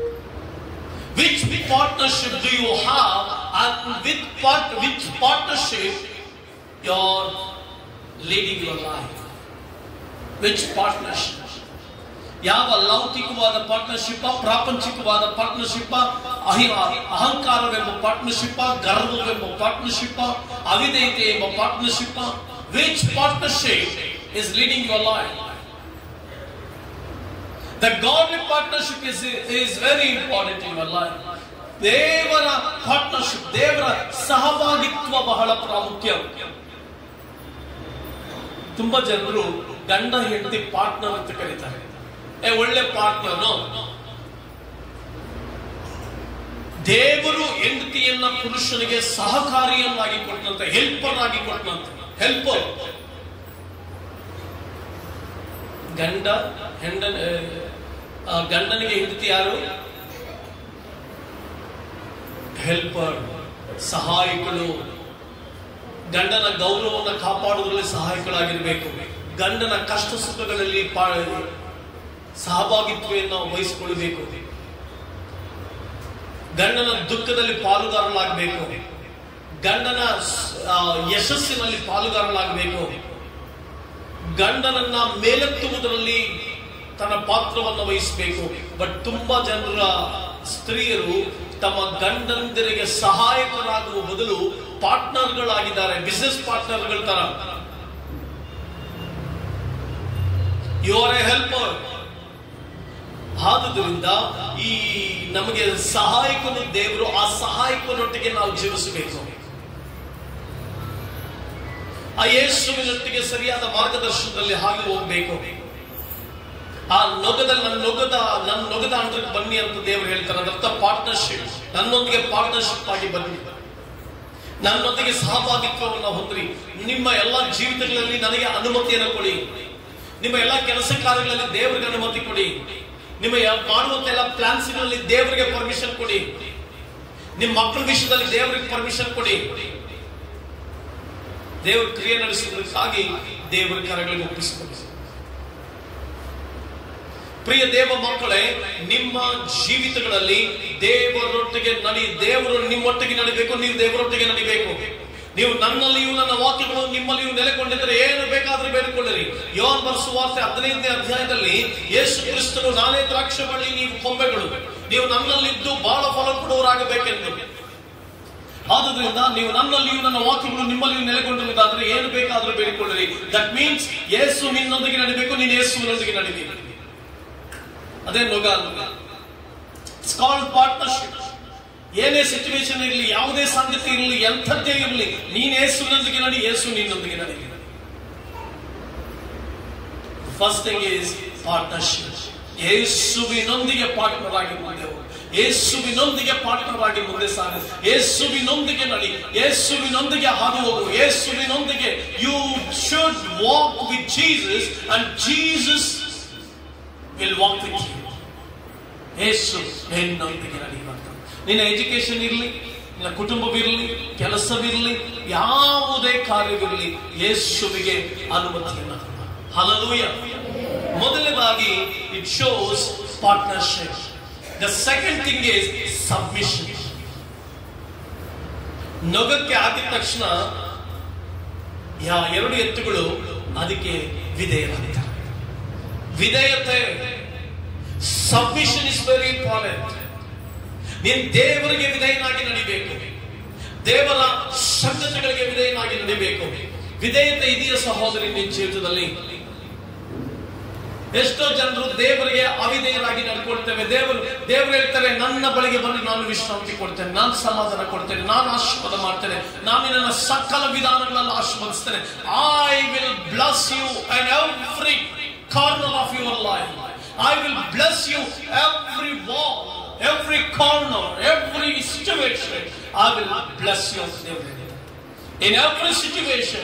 Which partnership do you have, and which partnership you're leading your life? Which partnership? ಯಾವ ಲೌಕಿಕವಾದ ಪಾರ್ಟ್ನರ್ಶಿಪ್, ಪ್ರಾಪಂಚಿಕವಾದ ಪಾರ್ಟ್ನರ್ಶಿಪ್, ಅಹಂಕಾರವೆಂಬ ಪಾರ್ಟ್ನರ್ಶಿಪ್, ಗರ್ವವೆಂಬ ಪಾರ್ಟ್ನರ್ಶಿಪ್, ಅವಿಧೇಯತೆ ಎಂಬ partnership? Which partnership is leading your life? The godly partnership is very important in your life. ದೇವರ ಪಾರ್ಟ್ನರ್ಶಿಪ್, ದೇವರ ಸಹಭಾಗಿತ್ವ ಬಹಳ ಪ್ರಾಮುಖ್ಯ. ತುಂಬಾ ಜನರು ಗಂಡ ಹೆಂಡತಿ ಪಾರ್ಟ್ನರ್ ಅಂತ ಕರೀತಾರೆ. ಒಳ್ಳೆ ಪಾರ್ಟ್ನರ್. ದೇವರು ಹೆಂಡತಿಯನ್ನ ಪುರುಷನಿಗೆ ಸಹಕಾರಿಯನ್ನಾಗಿ ಕೊಟ್ಟಂತೆ, ಹೆಲ್ಪರ್ ಆಗಿ ಕೊಟ್ಟಂತೆ. ಹೆಲ್ಪರ್ ಗಂಡನಿಗೆ ಹೆಂಡತಿ ಯಾರು? ಹೆಲ್ಪರ್, ಸಹಾಯಕರು. ಗಂಡನ ಗೌರವವನ್ನು ಕಾಪಾಡುವುದರಲ್ಲಿ ಸಹಾಯಕರಾಗಿರ್ಬೇಕು. ಗಂಡನ ಕಷ್ಟ ಸುಖಗಳಲ್ಲಿ ಸಹಭಾಗಿತ್ವವನ್ನು ವಹಿಸಿಕೊಳ್ಳಬೇಕು. ಗಂಡನ ದುಃಖದಲ್ಲಿ ಪಾಲುಗಾರರಾಗಬೇಕು. ಗಂಡನ ಯಶಸ್ಸಿನಲ್ಲಿ ಪಾಲುಗಾರರಾಗಬೇಕು. ಗಂಡನನ್ನ ಮೇಲೆತ್ತುವುದರಲ್ಲಿ ತನ್ನ ಪಾತ್ರವನ್ನು ವಹಿಸಬೇಕು. ಬಟ್ ತುಂಬಾ ಜನರ ಸ್ತ್ರೀಯರು ತಮ್ಮ ಗಂಡಂದಿರಿಗೆ ಸಹಾಯಕರಾಗುವ ಬದಲು ಪಾರ್ಟ್ನರ್ಗಳಾಗಿದ್ದಾರೆ, ಬಿಸಿನೆಸ್ ಪಾರ್ಟ್ನರ್ಗಳ ತರ. You are a helper. ಆದುದರಿಂದ ಈ ನಮಗೆ ಸಹಾಯಕನು ದೇವರು, ಆ ಸಹಾಯಕನೊಟ್ಟಿಗೆ ನಾವು ಜೀವಿಸಬೇಕು. ಆ ಯೇಸುವಿನೊಟ್ಟಿಗೆ ಸರಿಯಾದ ಮಾರ್ಗದರ್ಶನದಲ್ಲಿ ಹಾಗೆ ಹೋಗ್ಬೇಕು. ಆ ನೊಗದಲ್ಲಿ ನನ್ನ ನೊಗದ ಅಂಡಕ್ಕೆ ಬನ್ನಿ ಅಂತ ದೇವರು ಹೇಳ್ತಾರೆ. ಅದರ್ಥ ಪಾರ್ಟ್ನರ್ಶಿಪ್. ನನ್ನೊಂದಿಗೆ ಪಾರ್ಟ್ನರ್ಶಿಪ್ ಆಗಿ ಬನ್ನಿ, ನನ್ನೊಂದಿಗೆ ಸಹಭಾಗಿತ್ವವನ್ನು ಹೊಂದ್ರಿ. ನಿಮ್ಮ ಎಲ್ಲ ಜೀವಿತಗಳಲ್ಲಿ ನನಗೆ ಅನುಮತಿಯನ್ನು ಕೊಡಿ. ನಿಮ್ಮ ಎಲ್ಲ ಕೆಲಸ ಕಾರ್ಯಗಳಲ್ಲಿ ದೇವರಿಗೆ ಅನುಮತಿ ಕೊಡಿ. ನಿಮ್ಮ ಮಾಡುವಂತ ಎಲ್ಲ ಪ್ಲಾನ್ಸ್ಗಳಲ್ಲಿ ದೇವರಿಗೆ ಪರ್ಮಿಷನ್ ಕೊಡಿ. ನಿಮ್ಮ ಮಕ್ಕಳ ವಿಷಯದಲ್ಲಿ ದೇವರಿಗೆ ಪರ್ಮಿಷನ್ ಕೊಡಿ. ದೇವರ ಕ್ರಿಯೆ ನಡೆಸುವುದಕ್ಕಾಗಿ ದೇವರ ಕರಗಳಿಗೆ ಒಪ್ಪಿಸಿಕೊಳ್ಳಿ. ಪ್ರಿಯ ದೇವ ಮಕ್ಕಳೇ, ನಿಮ್ಮ ಜೀವಿತಗಳಲ್ಲಿ ದೇವರೊಟ್ಟಿಗೆ ದೇವರು ನಿಮ್ಮೊಟ್ಟಿಗೆ ನಡಿಬೇಕು, ನೀವು ದೇವರೊಟ್ಟಿಗೆ ನಡಿಬೇಕು. ನೀವು ನನ್ನಲ್ಲಿಯೂ ನನ್ನ ವಾಕ್ಯಗಳು ನಿಮ್ಮಲ್ಲಿಯೂ ನೆಲೆಗೊಂಡಿದ್ದರೆ ಏನು ಬೇಕಾದ್ರೂ ಬೇಡಿಕೊಳ್ಳಿರಿ. ಯೋಹಾನ ಬರೆದ ಸುವಾರ್ತೆ 15ನೇ ಅಧ್ಯಾಯದಲ್ಲಿ ಯೇಸು ಕ್ರಿಸ್ತನು ನಾನೇ ದ್ರಾಕ್ಷಿ ಬಳ್ಳಿ, ನೀವು ಕೊಂಬೆಗಳು, ನೀವು ನನ್ನಲ್ಲಿದ್ದು ಬಹಳ ಫಲ ಕೊಡುವವರಾಗಬೇಕೆಂದು. ಆದುದರಿಂದ ನೀವು ನನ್ನಲ್ಲಿಯೂ ನನ್ನ ವಾಕ್ಯಗಳು ನಿಮ್ಮಲ್ಲಿಯೂ ನೆಲೆಗೊಂಡಿರುವುದಾದ್ರೆ ಏನು ಬೇಕಾದ್ರೂ ಬೇಡಿಕೊಳ್ಳಿರಿ. ದಟ್ ಮೀನ್ಸ್ ಯೇಸು ನಿನ್ನೊಂದಿಗೆ ನಡಿಬೇಕು, ನೀನು ಯೇಸುವಿನೊಂದಿಗೆ ನಡಿಬೇಕು. ಅದೇ ನೊಗ. It's called partnership. ಏನೇ ಸಿಚುವೇಶನ್ ಇರಲಿ, ಯಾವುದೇ ಸಂಗತಿ ಇರಲಿ, ಎಂಥದ್ದೇ ಇರಲಿ, ನೀನು ಯೇಸುವಿನೊಂದಿಗೆ ನಡಿ, ಯೇಸು ನಿನ್ನೊಂದಿಗೆ ನಡಿ. First thing is partnership. ಯೇಸುವಿನೊಂದಿಗೆ ಪಾರ್ಟ್ನರ್ ಆಗಿ ಮುಂದೆ ಹೋಗು. ಯೇಸುವಿನೊಂದಿಗೆ ಪಾರ್ಟ್ನರ್ ಆಗಿ ಮುಂದೆ ಸಾಗು. ಯೇಸುವಿನೊಂದಿಗೆ ನಡಿ, ಯೇಸುವಿನೊಂದಿಗೆ ಹಾದು ಹೋಗು. ಯೇಸುವಿನೊಂದಿಗೆ you should walk with Jesus and Jesus will walk with you. ಯೇಸು ನಿನ್ನೊಂದಿಗೆ ನಡೆಯುವಂತ. ನಿನ್ನ ಎಜುಕೇಶನ್ ಇರಲಿ, ನಿನ್ನ ಕುಟುಂಬವಿರಲಿ, ಕೆಲಸವಿರಲಿ, ಯಾವುದೇ ಕಾರ್ಯವಿರಲಿ, ಯೇಸುವಿಗೆ ಅನುಮತಿಯನ್ನು. ಹಲ್ಲೆಲೂಯಾ. ಮೊದಲನೇದಾಗಿ it shows partnership. The second thing is submission. ನೊಗಕ್ಕೆ ಹಾಕಿದ ತಕ್ಷಣ ಎರಡು ಎತ್ತುಗಳು ಅದಕ್ಕೆ ವಿಧೇಯರಾಗ್ತಾರೆ. ವಿಧೇಯತೆ, ಸಬ್ಮಿಷನ್ ಇಸ್ ವೆರಿ ಇಂಪಾರ್ಟೆಂಟ್. ನೀನು ದೇವರಿಗೆ ವಿಧೇಯನಾಗಿ ನಡಿಬೇಕು, ದೇವರ ಸಂಗತಿಗಳಿಗೆ ವಿಧೇಯನಾಗಿ ನಡಿಬೇಕು. ವಿಧೇಯತೆ ಇದೆಯಾ ಸಹೋದರಿ ನಿನ್ನ ಜೀವಿತದಲ್ಲಿ? ಎಷ್ಟೋ ಜನರು ದೇವರಿಗೆ ಅವಿಧೇಯರಾಗಿ ನಡ್ಕೊಳ್ತೇವೆ. ದೇವರು ಹೇಳ್ತಾರೆ, ನನ್ನ ಬಳಿಗೆ ಬಂದು ನಾನು ವಿಶ್ರಾಂತಿ ಕೊಡ್ತೇನೆ, ನಾನು ಸಮಾಧಾನ ಕೊಡ್ತೇನೆ, ನಾನು ಆಶೀರ್ವಾದ ಮಾಡ್ತೇನೆ, ನಾನು ನನ್ನ ಸಕಲ ವಿಧಾನಗಳಲ್ಲಿ ಆಶೀರ್ವದಿಸ್ತೇನೆ. I will bless you and every corner of your life. I will bless you every wall every corner, every situation, I will bless you ಅಂತ ದೇವರು ಹೇಳಿದ್ದಾರೆ. In every situation,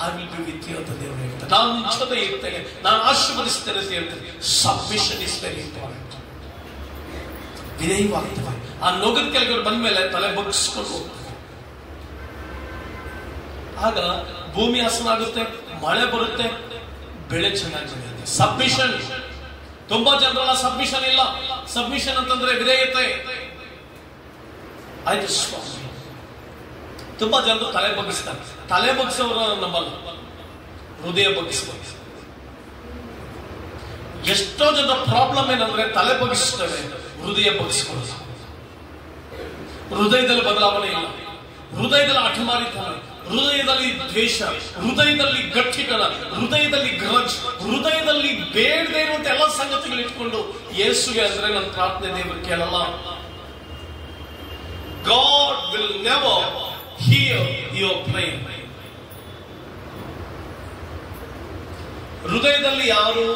I will be with you ಅಂತ ದೇವರು ಹೇಳ್ತಾರೆ. ನಾನು ನಿನ್ನ ಜೊತೆ ಇರ್ತೇನೆ, ನಾನು ಆಶೀರ್ವದಿಸ್ತೇನೆ ಅಂತ ಹೇಳ್ತಾರೆ. Submission is very important. ವಿಧೇಯವಾಗ್ತವೆ. ಆ ನೊಗದ ಕೆಳಗಡೆ ಬಂದ ಮೇಲೆ ತಲೆ ಬಗ್ಗಿಸ್ಕೊಂಡು ಹೋಗ್ತವೆ. ಆಗ ಭೂಮಿ ಹಸನಾಗುತ್ತೆ, ಮಳೆ ಬರುತ್ತೆ, ಬೆಳೆ ಚೆನ್ನಾಗಿ ಬೆಳೆಯುತ್ತೆ. ಸಬ್ಮಿಷನ್. ತುಂಬಾ ಜನರಲ್ಲ ಸಬ್ಮಿಷನ್ ಇಲ್ಲ. ಸಬ್ಮಿಷನ್ ಅಂತಂದ್ರೆ ವಿಧೇಯತೆ. ಆಯ್ತು ಸ್ವಾಮಿ. ತುಂಬಾ ಜನರು ತಲೆ ಬಗ್ಗಿಸ್ತಾರೆ. ತಲೆ ಬಗ್ಗಿಸೋರು ನಂಬಲ್ಲ, ಹೃದಯ ಬಗ್ಗಿಸ್ತಾರೆ. ಎಷ್ಟೋ ಜನ ಪ್ರಾಬ್ಲಮ್ ಏನಂದ್ರೆ ತಲೆ ಬಗ್ಗಿಸ್ತೇವೆ, ಹೃದಯ ಬಗ್ಗಿಸ್ಕೊಳ್ಳೋದು. ಹೃದಯದಲ್ಲಿ ಬದಲಾವಣೆ ಇಲ್ಲ, ಹೃದಯದಲ್ಲಿ ಅಠಮಾರಿತನ, ಹೃದಯದಲ್ಲಿ ದ್ವೇಷ, ಹೃದಯದಲ್ಲಿ ಗಟ್ಟಿತನ, ಹೃದಯದಲ್ಲಿ ಗ್ರಜ್, ಹೃದಯದಲ್ಲಿ ಬೇಡದೇ ಇರುವಂತ ಎಲ್ಲ ಸಂಗತಿಗಳು ಇಟ್ಕೊಂಡು ಯೇಸುವೆ ಅಂದ್ರೆ ನನ್ನ ಪ್ರಾರ್ಥನೆ ದೇವರು ಕೇಳಲ್ಲ. God will never hear your prayer. ಹೃದಯದಲ್ಲಿ ಯಾರು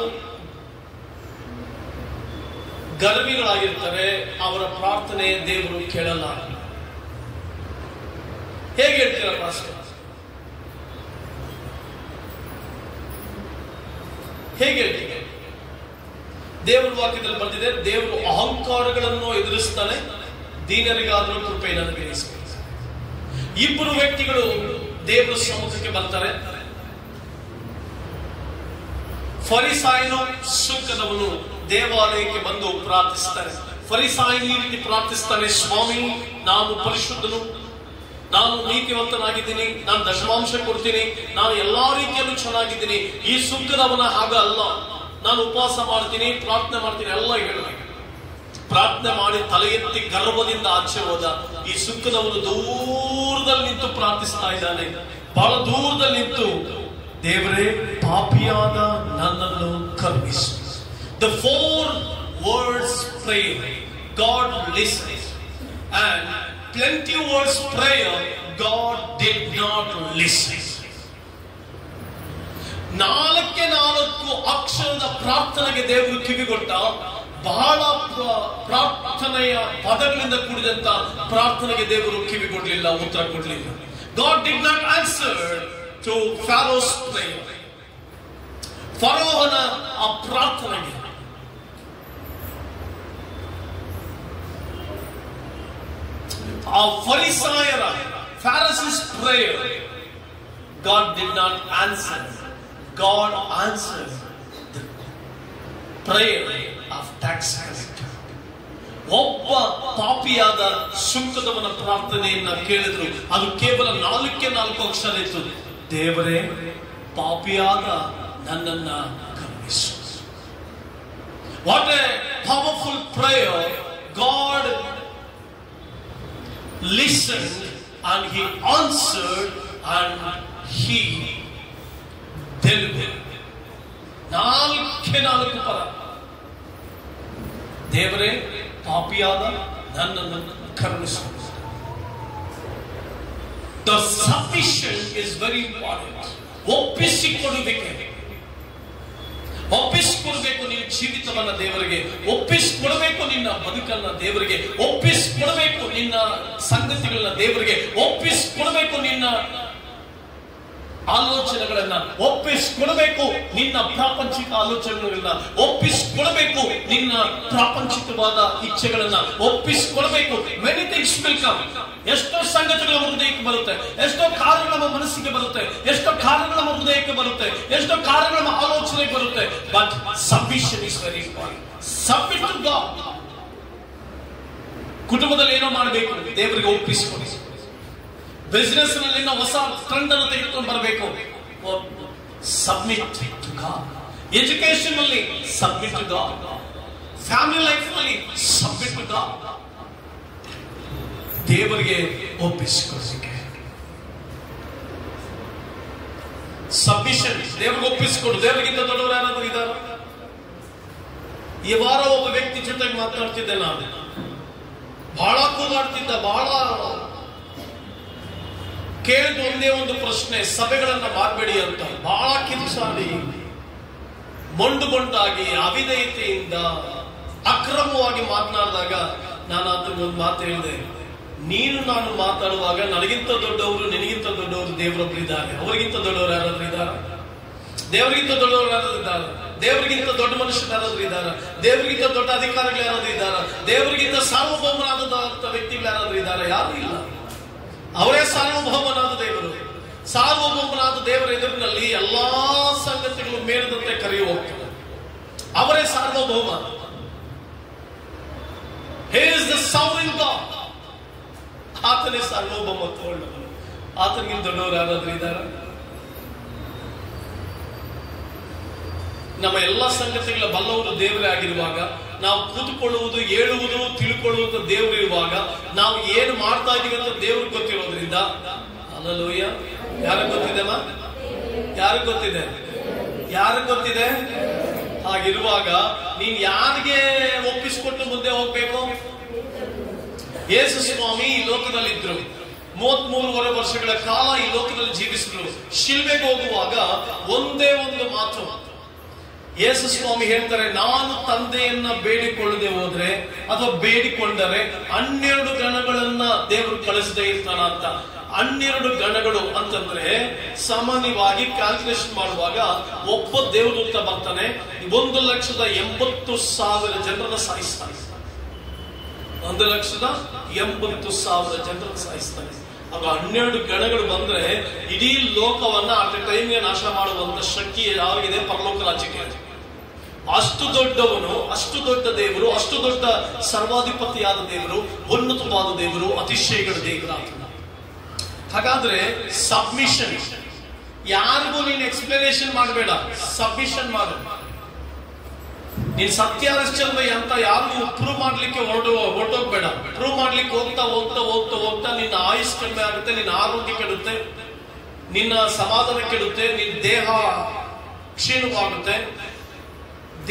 ಗರ್ವಿಗಳಾಗಿರ್ತಾರೆ ಅವರ ಪ್ರಾರ್ಥನೆ ದೇವರು ಕೇಳಲ್ಲ. ಹೇಗೆ ಹೇಳ್ತೀರ ಪಾಸ್ಟರ್? ಹೇಗೆ ಹೇಳ್ತೀವಿ? ದೇವರ ವಾಕ್ಯದಲ್ಲಿ ಬಂದಿದೆ, ದೇವರು ಅಹಂಕಾರಗಳನ್ನು ಎದುರಿಸ್ತಾನೆ, ದೀನರಿಗಾದರೂ ಕೃಪೆಯನ್ನು ಅನುಗ್ರಹಿಸ್ತಾನೆ. ಇಬ್ಬರು ವ್ಯಕ್ತಿಗಳು ದೇವರ ಸಮ್ಮುಖಕ್ಕೆ ಬರ್ತಾರೆ. ಫರಿಸಾಯನು ಸುಂಕದವನು ದೇವಾಲಯಕ್ಕೆ ಬಂದು ಪ್ರಾರ್ಥಿಸ್ತಾರೆ. ಫರಿಸಾಯನು ಈ ರೀತಿ ಪ್ರಾರ್ಥಿಸ್ತಾನೆ, ಸ್ವಾಮಿ ನಾನು ಪರಿಶುದ್ಧನು, ನಾನು ನೀತಿವಂತನಾಗಿದ್ದೀನಿ, ನಾನು ದಶಮಾಂಶ ಕೊಡ್ತೀನಿ, ನಾನು ಎಲ್ಲಾ ರೀತಿಯಲ್ಲೂ ಚೆನ್ನಾಗಿದ್ದೀನಿ. ಈ ಸುಂಕದವನ ಹಾಗ ಅಲ್ಲ, ನಾನು ಉಪವಾಸ ಮಾಡ್ತೀನಿ, ಪ್ರಾರ್ಥನೆ ಮಾಡ್ತೀನಿ, ಎಲ್ಲ ಹೇಳಬೇಕು. ಪ್ರಾರ್ಥನೆ ಮಾಡಿ ತಲೆ ಎತ್ತಿ ಗರ್ವದಿಂದ ಆಚೆ ಹೋದ. ಈ ಸುಂಕದವನು ದೂರದಲ್ಲಿ ನಿಂತು ಪ್ರಾರ್ಥಿಸ್ತಾ ಇದ್ದಾನೆ, ಬಹಳ ದೂರದಲ್ಲಿ ನಿಂತು, ದೇವರೇ ಪಾಪಿಯಾದ ನನ್ನನ್ನು ಕರುಣಿಸು. The 4 words prayer, God listens, and plenty words prayer, God did not listen. 4 ಅಕ್ಷರದ ಪ್ರಾರ್ಥನೆಗೆ ದೇವರು ಕಿವಿಗೊಟ್ಟ. ಬಹಳ ಪ್ರಾರ್ಥನೆಯ ಪದಗಳಿಂದ ಕೂಡಿದಂತ ಪ್ರಾರ್ಥನೆಗೆ ದೇವರು ಕಿವಿಗೊಡ್ಲಿಲ್ಲ, ಉತ್ತರ ಕೊಡ್ಲಿಲ್ಲ. God did not answer to Pharaoh's prayer. ಫರೋಹನ ಆ ಪ್ರಾರ್ಥನೆಗೆ ಆ ಫರಿಸಾಯರ Pharisees prayer, God did not answer. God answered the prayer of tax collector. ಒಬ್ಬ ಪಾಪಿಯಾದ ಸುಂಕದವನ ಪ್ರಾರ್ಥನೆಯನ್ನ ಕೇಳಿದ್ರು. ಅದು ಕೇವಲ 4 ಅಕ್ಷರ ಇತ್ತು. ದೇವರೇ ಪಾಪಿಯಾದ ನನ್ನನ್ನ ಕರುಣಿಸು. What a powerful prayer. God listened and he answered and he delivered. 4 ಪದ. ದೇವರೇ ಪಾಪಿಯಾದ ನನ್ನನ್ನು ಕರುಣಿಸು. The submission is very important. ಒಪ್ಪಿಸಿಕೊಡಬೇಕು. ಒಪ್ಪಿಸಿಕೊಡಬೇಕು ನಿನ್ನ ಜೀವಿತವನ್ನ ದೇವರಿಗೆ, ಒಪ್ಪಿಸಿಕೊಡಬೇಕು ನಿನ್ನ ಬದುಕನ್ನ ದೇವರಿಗೆ, ಒಪ್ಪಿಸಿಕೊಡಬೇಕು ನಿನ್ನ ಸಂಗತಿಗಳನ್ನ ದೇವರಿಗೆ, ಒಪ್ಪಿಸಿಕೊಡಬೇಕು ನಿನ್ನ ಆಲೋಚನೆಗಳನ್ನ, ಒಪ್ಪಿಸಿಕೊಡಬೇಕು ನಿನ್ನ ಪ್ರಾಪಂಚಿಕ ಆಲೋಚನೆಗಳನ್ನ, ಒಪ್ಪಿಸಿಕೊಡಬೇಕು ನಿನ್ನ ಪ್ರಾಪಂಚಿಕವಾದ ಇಚ್ಛೆಗಳನ್ನ ಒಪ್ಪಿಸಿಕೊಡಬೇಕು. Many things will come. ಎಷ್ಟೋ ಸಂಗತಿಗಳ ಹೃದಯಕ್ಕೆ ಬರುತ್ತೆ, ಎಷ್ಟೋ ಕಾರ್ಯಗಳ ಮನಸ್ಸಿಗೆ ಬರುತ್ತೆ, ಎಷ್ಟೋ ಕಾರ್ಯಗಳ ಹೃದಯಕ್ಕೆ ಬರುತ್ತೆ, ಎಷ್ಟೋ ಕಾರ್ಯಗಳ ಆಲೋಚನೆಗೆ ಬರುತ್ತೆ. But submission is very important. Submit to God. ಕುಟುಂಬದಲ್ಲಿ ಏನೋ ಮಾಡಬೇಕು, ದೇವರಿಗೆ ಒಪ್ಪಿಸಿಕೊಡಿ. ಬಿಸಿನೆಸ್ ನಲ್ಲಿ ಹೊಸ ಟ್ರೆಂಡ್ ಅನ್ನು ತೆಗೆದುಕೊಂಡು ಬರಬೇಕು, ಸಬ್ಮಿಟ್ ಟು ಗಾಡ್. ಎಜುಕೇಶನ್ ನಲ್ಲಿ submit to God. Family life ನಲ್ಲಿ ಸಬ್ಮಿಟ್ ಟು ಗಾಡ್. ದೇವರಿಗೆ ಒಪ್ಪಿಸಿಕೊಳ್ಳಿಕ್ಕೆ ಸಬ್ಮಿಷನ್. ದೇವರಿಗೆ ಒಪ್ಪಿಸಿಕೊಡು. ದೇವರಿಗಿಂತ ದೊಡ್ಡವರು ಯಾರಾದ್ರೂ ಇದ್ದಾರ? ಈ ವಾರ ಒಬ್ಬ ವ್ಯಕ್ತಿ ಜೊತೆಗೆ ಮಾತನಾಡ್ತಿದ್ದೆ ನಾನು. ಬಹಳ ಕೂಗಾಡ್ತಿದ್ದ, ಬಹಳ ಕೇಳಿದ ಒಂದೇ ಒಂದು ಪ್ರಶ್ನೆ, ಸಭೆಗಳನ್ನ ಮಾಡಬೇಡಿ ಅಂತ. ಬಹಳ ಕಿರುಚಾಡಿ, ಮೊಂಡಾಗಿ, ಅವಿಧೇಯತೆಯಿಂದ ಅಕ್ರಮವಾಗಿ ಮಾತನಾಡಿದಾಗ ನಾನು ಆತನಿಗೆ ಒಂದು ಮಾತು ಹೇಳಿದೆ, ನೀನು ನಾನು ಮಾತಾಡುವಾಗ ನನಗಿಂತ ದೊಡ್ಡವರು ನಿನಗಿಂತ ದೊಡ್ಡವರು ದೇವರೊಬ್ರು ಇದ್ದಾರೆ. ಅವರಿಗಿಂತ ದೊಡ್ಡವರು ಯಾರಾದ್ರೂ ಇದ್ದಾರೆ? ದೇವರಿಗಿಂತ ದೊಡ್ಡವರು ಯಾರಾದ್ರೂ ಇದ್ದಾರೆ? ದೇವರಿಗಿಂತ ದೊಡ್ಡ ಮನುಷ್ಯರು ಯಾರಾದ್ರೂ ಇದ್ದಾರೆ? ದೇವರಿಗಿಂತ ದೊಡ್ಡ ಅಧಿಕಾರಿಗಳು ಯಾರಾದ್ರೂ ಇದ್ದಾರೆ? ದೇವರಿಗಿಂತ ಸಾರ್ವಭೌಮನಾದ ವ್ಯಕ್ತಿಗಳು ಯಾರಾದ್ರೂ ಇದ್ದಾರೆ? ಯಾರು ಇಲ್ಲ. ಅವರೇ ಸಾರ್ವಭೌಮನಾದ ದೇವರು. ಸಾರ್ವಭೌಮನಾದ ದೇವರ ಎದುರಿನಲ್ಲಿ ಎಲ್ಲಾ ಸಂಗತಿಗಳು ಮೇಲಿದಂತೆ ಕರೆಯು ಹೋಗ್ತದೆ. ಅವರೇ ಸಾರ್ವಭೌಮ. He is the sovereign God. ಆತನೇ ಸಾರ್ವಭೌಮತ್ವ ಉಳ್ಳವನು. ಆತನಿಗಿಂತ ದೊಡ್ಡವರು ಯಾರಾದ್ರೂ ಇದ್ದಾರೆ? ನಮ್ಮ ಎಲ್ಲಾ ಸಂಗತಿಗಳ ಬಲ್ಲವರು ದೇವರೇ ಆಗಿರುವಾಗ, ನಾವು ಕೂತ್ಕೊಳ್ಳುವುದು, ಹೇಳುವುದು, ತಿಳ್ಕೊಳ್ಳುವುದು ದೇವರು ಇರುವಾಗ, ನಾವು ಏನು ಮಾಡ್ತಾ ಇದೀವಿ ಅಂತ ದೇವ್ರಿಗೆ ಗೊತ್ತಿರೋದ್ರಿಂದ, ಹಲ್ಲೆಲೂಯಾ. ಯಾರಿಗೆ ಗೊತ್ತಿದೆ? ಯಾರಿಗೆ ಗೊತ್ತಿದೆ? ಯಾರಿಗೆ ಗೊತ್ತಿದೆ? ಹಾಗಿರುವಾಗ ನೀನ್ ಯಾರಿಗೆ ಒಪ್ಪಿಸಿಕೊಟ್ಟು ಮುಂದೆ ಹೋಗ್ಬೇಕು? ಯೇಸು ಸ್ವಾಮಿ ಈ ಲೋಕದಲ್ಲಿದ್ರು, 33 ವರ್ಷಗಳ ಕಾಲ ಈ ಲೋಕದಲ್ಲಿ ಜೀವಿಸಿದ್ರು. ಶಿಲ್ಬೆಗೆ ಹೋಗುವಾಗ ಒಂದೇ ಒಂದು ಮಾತು ಯೇಸು ಸ್ವಾಮಿ ಹೇಳ್ತಾರೆ, ನಾನು ತಂದೆಯನ್ನ ಬೇಡಿಕೊಳ್ಳದೆ ಹೋದ್ರೆ ಅಥವಾ ಬೇಡಿಕೊಂಡರೆ 12 ಗಣಗಳನ್ನ ದೇವರು ಕಳಿಸದೇ ಇರ್ತಾನ ಅಂತ. 12 ಗಣಗಳು ಅಂತಂದ್ರೆ ಸಾಮಾನ್ಯವಾಗಿ ಕ್ಯಾಲ್ಕುಲೇಷನ್ ಮಾಡುವಾಗ ಒಬ್ಬ ದೇವದೂತ ಬರ್ತಾನೆ 1,80,000 ಜನರನ್ನ ಸಾಯಿಸ್ತಾನೆ. 1,80,000 ಜನರನ್ನು ಸಾಯಿಸ್ತಾನೆ. ಆಗ 12 ಗಣಗಳು ಬಂದ್ರೆ ಇಡೀ ಲೋಕವನ್ನ ಅಟ್ ಎ ಟೈಮ್ಗೆ ನಾಶ ಮಾಡುವಂತ ಶಕ್ತಿ ಯಾರಿಗಿದೆ? ಪರಲೋಕ ರಾಜ್ಯಕ್ಕೆ. ಅಷ್ಟು ದೊಡ್ಡವನು, ಅಷ್ಟು ದೊಡ್ಡ ದೇವರು, ಅಷ್ಟು ದೊಡ್ಡ ಸರ್ವಾಧಿಪತಿಯಾದ ದೇವರು, ಉನ್ನತವಾದ ದೇವರು, ಅತಿಶಯಗಳ ದೇವರು. ಹಾಗಾದ್ರೆ ಸಬ್ಮಿಷನ್. ಯಾರಿಗೂ ನೀನು ಎಕ್ಸ್ಪ್ಲನೇಷನ್ ಮಾಡಬೇಡ, ಸಬ್ಮಿಷನ್ ಮಾಡು. ನೀನ್ ಸತ್ಯ ಹರಿಶ್ಚಂದ್ರ ಅಂತ ಯಾರಿಗೂ ಪ್ರೂವ್ ಮಾಡ್ಲಿಕ್ಕೆ ಹೊರಟೋಗ್ಬೇಡ. ಪ್ರೂವ್ ಮಾಡ್ಲಿಕ್ಕೆ ಹೋಗ್ತಾ ಹೋಗ್ತಾ ಹೋಗ್ತಾ ಹೋಗ್ತಾ ನಿನ್ನ ಆಯುಷ್ ಕಡಿಮೆ ಆಗುತ್ತೆ, ನಿನ್ನ ಆರೋಗ್ಯ ಕೆಡುತ್ತೆ, ನಿನ್ನ ಸಮಾಧಾನ ಕೆಡುತ್ತೆ, ನಿನ್ನ ದೇಹ ಕ್ಷೀಣವಾಗುತ್ತೆ.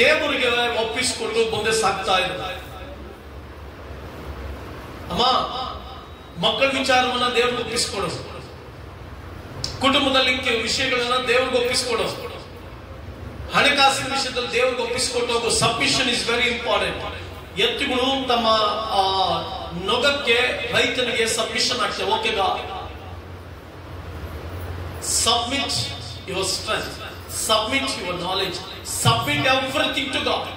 ದೇವರಿಗೆ ಒಪ್ಪಿಸಿಕೊಂಡು ಮುಂದೆ ಸಾಕ್ತಾ ಇದ್ದಾರೆ. ಅಮ್ಮ, ಮಕ್ಕಳ ವಿಚಾರವನ್ನ ದೇವ್ರಿಗೆ ಒಪ್ಪಿಸ್ಕೊಡು. ಕುಟುಂಬದಲ್ಲಿ ವಿಷಯಗಳನ್ನ ದೇವ್ರಿಗೆ ಒಪ್ಪಿಸ್ಕೊಡು. ಹಣಕಾಸಿನ ವಿಷಯದಲ್ಲಿ ದೇವ್ರಿಗೆ ಒಪ್ಪಿಸಿಕೊಟ್ಟು ಹೋಗು. Submission is very important. ಎತ್ತುಗಳು ತಮ್ಮ ನೊಗಕ್ಕೆ, ರೈತನಿಗೆ ಸಬ್ಮಿಷನ್ ಆಗ್ತವೆ. Okay God, submit your strength, submit your knowledge, submit everything to God.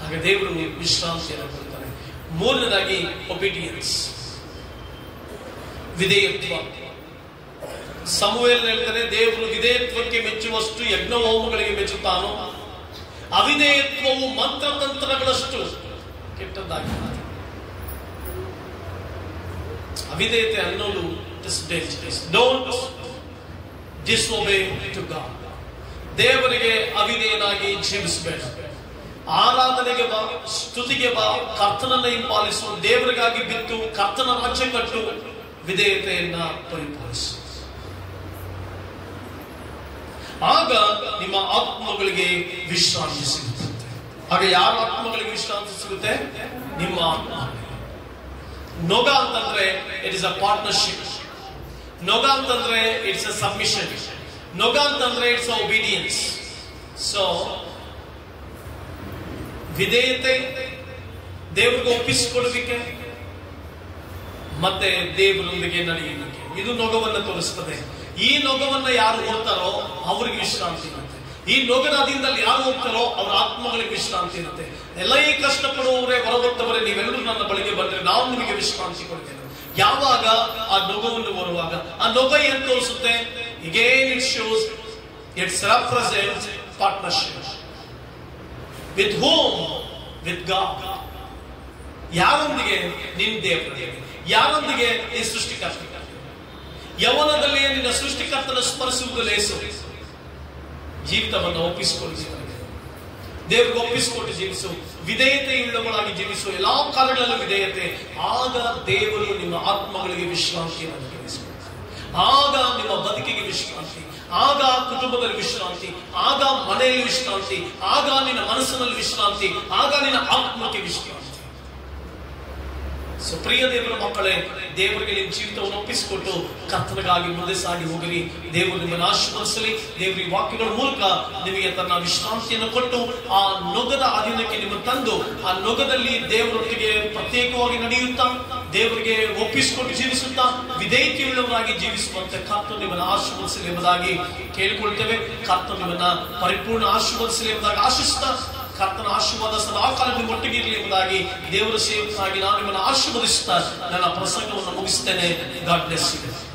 ಹಾಗೆ ದೇವರು ವಿಶ್ರಾಂತಿಯನ್ನು ಕೊಡ್ತಾರೆ. ಮೂರನೇದಾಗಿ ಒಬಿಡಿಯನ್ಸ್, ವಿಧೇಯತ್ವ. ಸಮುವೇಲ್ ಹೇಳ್ತಾನೆ, ದೇವರು ವಿಧೇಯತ್ವಕ್ಕೆ ಮೆಚ್ಚುವಷ್ಟು ಯಜ್ಞ ಹೋಮಗಳಿಗೆ ಮೆಚ್ಚುತ್ತಾನೋ, ಅವಿಧೇಯತ್ವವು ಮಂತ್ರತಂತ್ರಗಳಷ್ಟು ಕೆಟ್ಟದ್ದಾಗಿ. ಅವಿಧೇಯತೆ ಅನ್ನೋದು ಡೋಂಟ್ ಡಿಸ್ಒಬೇ ಟು ಗಾಡ್. ದೇವರಿಗೆ ಅವಿಧೇಯನಾಗಿ ಜೀವಿಸಬೇಡ. ಆರಾಧನೆಗೆ ಬಾ, ಸ್ತುತಿಗೆ ಬಾ, ಕರ್ತನನ್ನ ಹಿಂಪಾಲಿಸು, ದೇವರಿಗಾಗಿ ಬಿತ್ತು, ಕರ್ತನ ರಾಜ್ಯ ಕಟ್ಟು, ವಿಧೇಯತೆಯನ್ನ ಪರಿಪಾಲಿಸು. ಆಗ ನಿಮ್ಮ ಆತ್ಮಗಳಿಗೆ ವಿಶ್ರಾಂತಿ ಸಿಗುತ್ತೆ. ಆಗ ಯಾರ ಆತ್ಮಗಳಿಗೆ ವಿಶ್ರಾಂತಿ ಸಿಗುತ್ತೆ? ನಿಮ್ಮ ಆತ್ಮ. ನೊಗ ಅಂತಂದ್ರೆ ಇಟ್ ಇಸ್ ಅ ಪಾರ್ಟ್ನರ್ಶಿಪ್. ನೊಗ ಅಂತಂದ್ರೆ ಇಟ್ಸ್ ಅ ಸಬ್ಮಿಷನ್. ನೊಗ ಅಂತಂದ್ರೆ ಇಟ್ಸ್ ಅ ಒಬಿಡಿಯನ್ಸ್. ಸೊ ವಿಧೇಯತೆ, ದೇವರಿಗೆ ಒಪ್ಪಿಸಿಕೊಡುವಿಕೆ, ಮತ್ತೆ ದೇವರೊಂದಿಗೆ ನಡೆಯುವಿಕೆ, ಇದು ನೊಗವನ್ನು ತೋರಿಸ್ತದೆ. ಈ ನೊಗವನ್ನ ಯಾರು ಓದ್ತಾರೋ ಅವ್ರಿಗೆ ವಿಶ್ರಾಂತಿ ಇರುತ್ತೆ. ಈ ನೊಗದ ಅಧೀನದಲ್ಲಿ ಯಾರು ಹೋಗ್ತಾರೋ ಅವ್ರ ಆತ್ಮಗಳಿಗೆ ವಿಶ್ರಾಂತಿ ಇರುತ್ತೆ. ಎಲ್ಲ ಈ ಕಷ್ಟಪಡುವವರೇ, ಹೊರಬರ್ತವರೇ, ನೀವೆಲ್ಲರೂ ನನ್ನ ಬಳಿಗೆ ಬಂದ್ರೆ ನಾನು ನಿಮಗೆ ವಿಶ್ರಾಂತಿ ಕೊಡ್ತೇನೆ. ಯಾವಾಗ? ಆ ನೊಗವನ್ನು ಬರುವಾಗ. ಆ ನೊಗ ಏನ್ ತೋರಿಸುತ್ತೆ? Again it shows, it represents partnership. With whom? With God. ಯಾರೊಂದಿಗೆ? ನಿನ್ನ ದೇವರೊಂದಿಗೆ. ಯಾರೊಂದಿಗೆ? ಈ ಸೃಷ್ಟಿಕರ್ತ. ಯವನದಲ್ಲಿ ನಿನ್ನ ಸೃಷ್ಟಿಕರ್ತನ ಸ್ಮರಿಸುವುದು ಲೇಸು. ಜೀವಿತವನ್ನು ಒಪ್ಪಿಸಿಕೊಳ್ಳಿ, ದೇವರಿಗೆ ಒಪ್ಪಿಸಿಕೊಟ್ಟು ಜೀವಿಸು, ವಿಧೇಯತೆ ಉಳ್ಳವಳಾಗಿ ಜೀವಿಸು, ಎಲ್ಲಾ ಕಾಲಗಳಲ್ಲೂ ವಿಧೇಯತೆ. ಆಗ ದೇವರು ನಿಮ್ಮ ಆತ್ಮಗಳಿಗೆ ವಿಶ್ರಾಂತಿಯನ್ನು ಅನುಗ್ರಹಿಸುತ್ತಾರೆ. ಆಗ ನಿಮ್ಮ ಬದುಕಿಗೆ ವಿಶ್ರಾಂತಿ, ಆಗ ಕುಟುಂಬದಲ್ಲಿ ವಿಶ್ರಾಂತಿ, ಆಗ ಮನೆಯಲ್ಲಿ ವಿಶ್ರಾಂತಿ, ಆಗ ನಿನ್ನ ಮನಸ್ಸಿನಲ್ಲಿ ವಿಶ್ರಾಂತಿ, ಆಗ ನಿನ್ನ ಆತ್ಮಕ್ಕೆ ವಿಶ್ರಾಂತಿ. ಸೊ ಪ್ರಿಯ ದೇವರ ಮಕ್ಕಳೇ, ದೇವರಿಗೆ ನಿಮ್ಮ ಜೀವಿತವನ್ನು ಒಪ್ಪಿಸಿಕೊಟ್ಟು ಕರ್ತನಿಗಾಗಿ ಮುಂದೆ ಸಾಗಿ ಹೋಗಿರಿ. ದೇವರು ನಿಮ್ಮನ್ನು ಆಶೀರ್ವದಿಸಲಿ. ದೇವರ ವಾಕ್ಯಗಳ ಮೂಲಕ ನಿಮಗೆ ತನ್ನ ವಿಶ್ರಾಂತಿಯನ್ನು ಕೊಟ್ಟು ಆ ನೊಗದ ಅಧೀನಕ್ಕೆ ನಿಮ್ಮ ತಂದು ಆ ನೊಗದಲ್ಲಿ ದೇವರೊಟ್ಟಿಗೆ ಪ್ರತ್ಯೇಕವಾಗಿ ನಡೆಯುತ್ತಾ ದೇವರಿಗೆ ಒಪ್ಪಿಸಿಕೊಂಡು ಜೀವಿಸುತ್ತಾ ವಿಧೇಯತೆಯುಳ್ಳವರಾಗಿ ಜೀವಿಸುವಂತೆ ಕರ್ತನು ನಿಮ್ಮನ್ನು ಆಶೀರ್ವದಿಸಲಿ ಎಂಬುದಾಗಿ ಕೇಳಿಕೊಳ್ತೇವೆ. ಕರ್ತನು ನಿಮ್ಮನ್ನ ಪರಿಪೂರ್ಣ ಆಶೀರ್ವದಿಸಲಿ ಎಂಬುದಾಗಿ ಆಶಿಸ್ತಾ, ಕರ್ತನ ಆಶೀರ್ವಾದ ಸದಾ ಕಾಲ ನಿಮ್ಮ ಒಟ್ಟಿಗೆ ಇರಲಿ ಎಂಬುದಾಗಿ ದೇವರ ಸೇವಕನಾಗಿ ನಾನು ನಿಮ್ಮನ್ನು ಆಶೀರ್ವದಿಸುತ್ತಾ ನನ್ನ ಪ್ರಸಂಗವನ್ನು ಮುಗಿಸ್ತೇನೆ. God bless you.